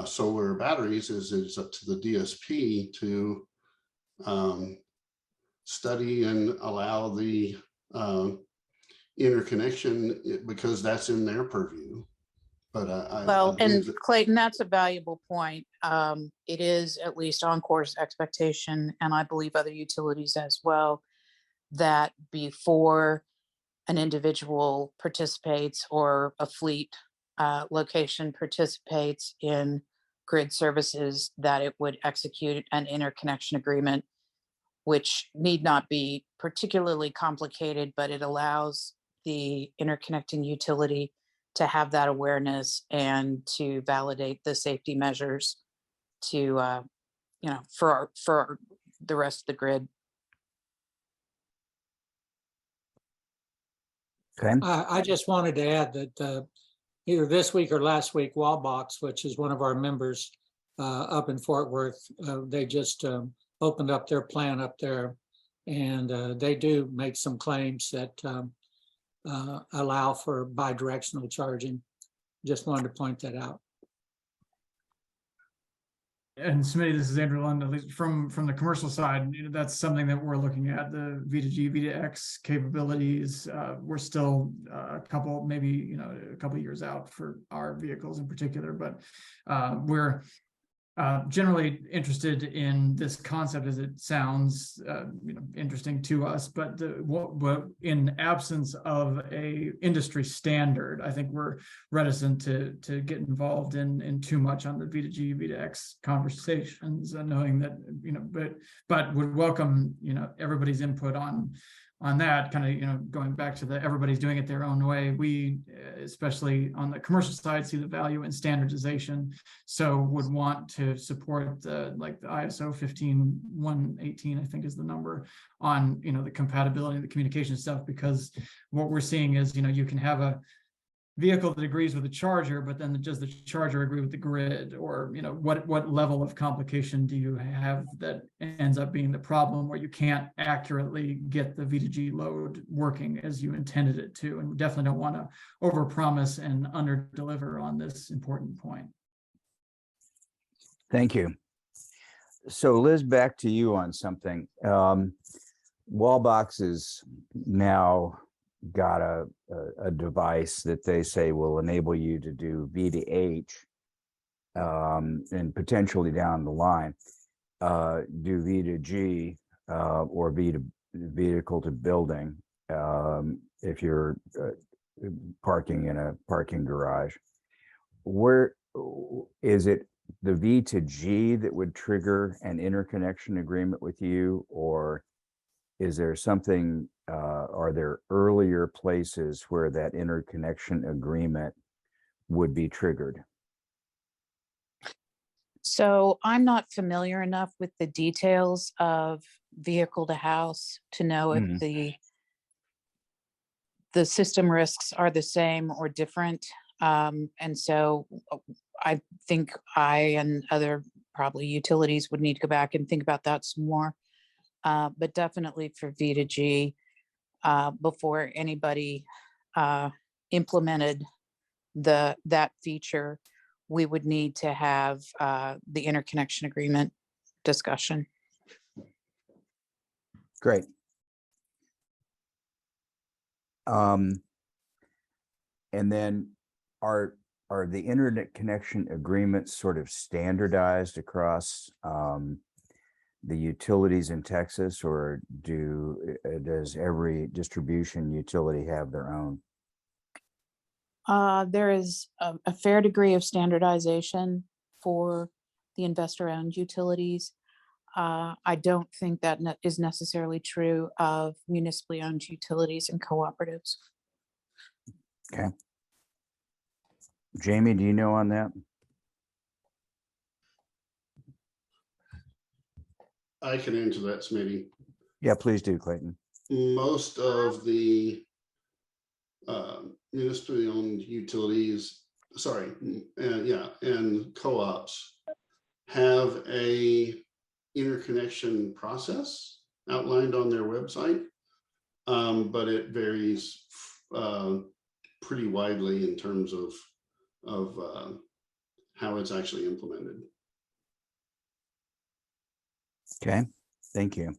solar batteries, is it's up to the DSP to study and allow the interconnection, because that's in their purview. But and Clayton, that's a valuable point. It is at least Encore's expectation, and I believe other utilities as well, that before an individual participates or a fleet location participates in grid services, that it would execute an interconnection agreement, which need not be particularly complicated, but it allows the interconnecting utility to have that awareness and to validate the safety measures to, for the rest of the grid. Okay. I just wanted to add that either this week or last week, Wallbox, which is one of our members up in Fort Worth, they just opened up their plant up there, and they do make some claims that allow for bidirectional charging. Just wanted to point that out. and Smitty, this is Andrew Lund, at least from the commercial side, that's something that we're looking at, the V2G, V2X capabilities. We're still a couple, maybe, a couple years out for our vehicles in particular, but we're generally interested in this concept as it sounds interesting to us, but what in absence of a industry standard, I think we're reticent to get involved in too much on the V2G, V2X conversations, knowing that but would welcome everybody's input on that, kind of going back to the everybody's doing it their own way. We, especially on the commercial side, see the value in standardization, so would want to support the ISO 15118, I think is the number, on the compatibility and the communication stuff, because what we're seeing is you can have a vehicle that agrees with the charger, but then does the charger agree with the grid, or what level of complication do you have that ends up being the problem, where you can't accurately get the V2G load working as you intended it to? And we definitely don't want to overpromise and underdeliver on this important point. Thank you. So Liz, back to you on something. Wallbox is now got a device that they say will enable you to do V2H, and potentially down the line do V2G, or vehicle to building, if you're parking in a parking garage. Where is it the V2G that would trigger an interconnection agreement with you, or is there something, are there earlier places where that interconnection agreement would be triggered? So I'm not familiar enough with the details of vehicle to house to know if the system risks are the same or different. And so I think I and other probably utilities would need to go back and think about that some more. But definitely for V2G, before anybody implemented that feature, we would need to have the interconnection agreement discussion. Great. And then are the internet connection agreements sort of standardized across the utilities in Texas, or does every distribution utility have their own? There is a fair degree of standardization for the investor-owned utilities. I don't think that is necessarily true of municipally owned utilities and cooperatives. Okay. Jamie, do you know on that? I can answer that, Smitty. Yeah, please do, Clayton. Most of the municipally owned utilities, and co-ops have a interconnection process outlined on their website, but it varies pretty widely in terms of how it's actually implemented. Okay, thank you.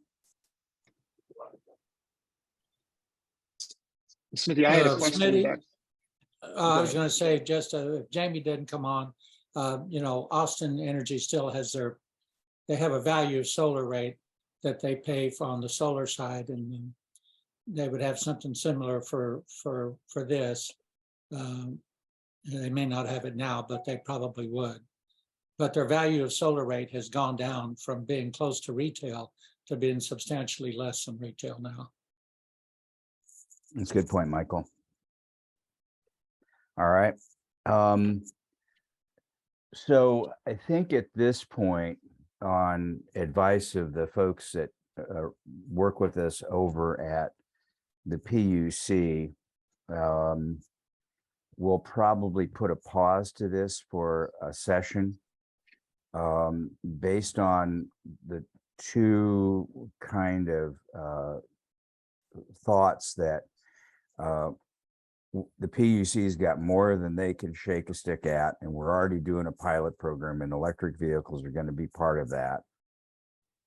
Smitty, I had a question. Smitty, I was going to say, just if Jamie didn't come on, Austin Energy still has they have a value of solar rate that they pay for on the solar side, and they would have something similar for this. They may not have it now, but they probably would. But their value of solar rate has gone down from being close to retail to being substantially less than retail now. That's a good point, Michael. All right. So I think at this point, on advice of the folks that work with us over at the PUC, we'll probably put a pause to this for a session based on the two kind of thoughts that the PUC's got more than they can shake a stick at, and we're already doing a pilot program, and electric vehicles are going to be part of that.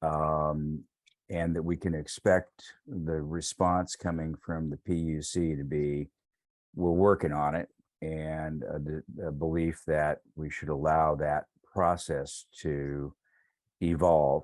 And that we can expect the response coming from the PUC to be, we're working on it, and a belief that we should allow that process to evolve.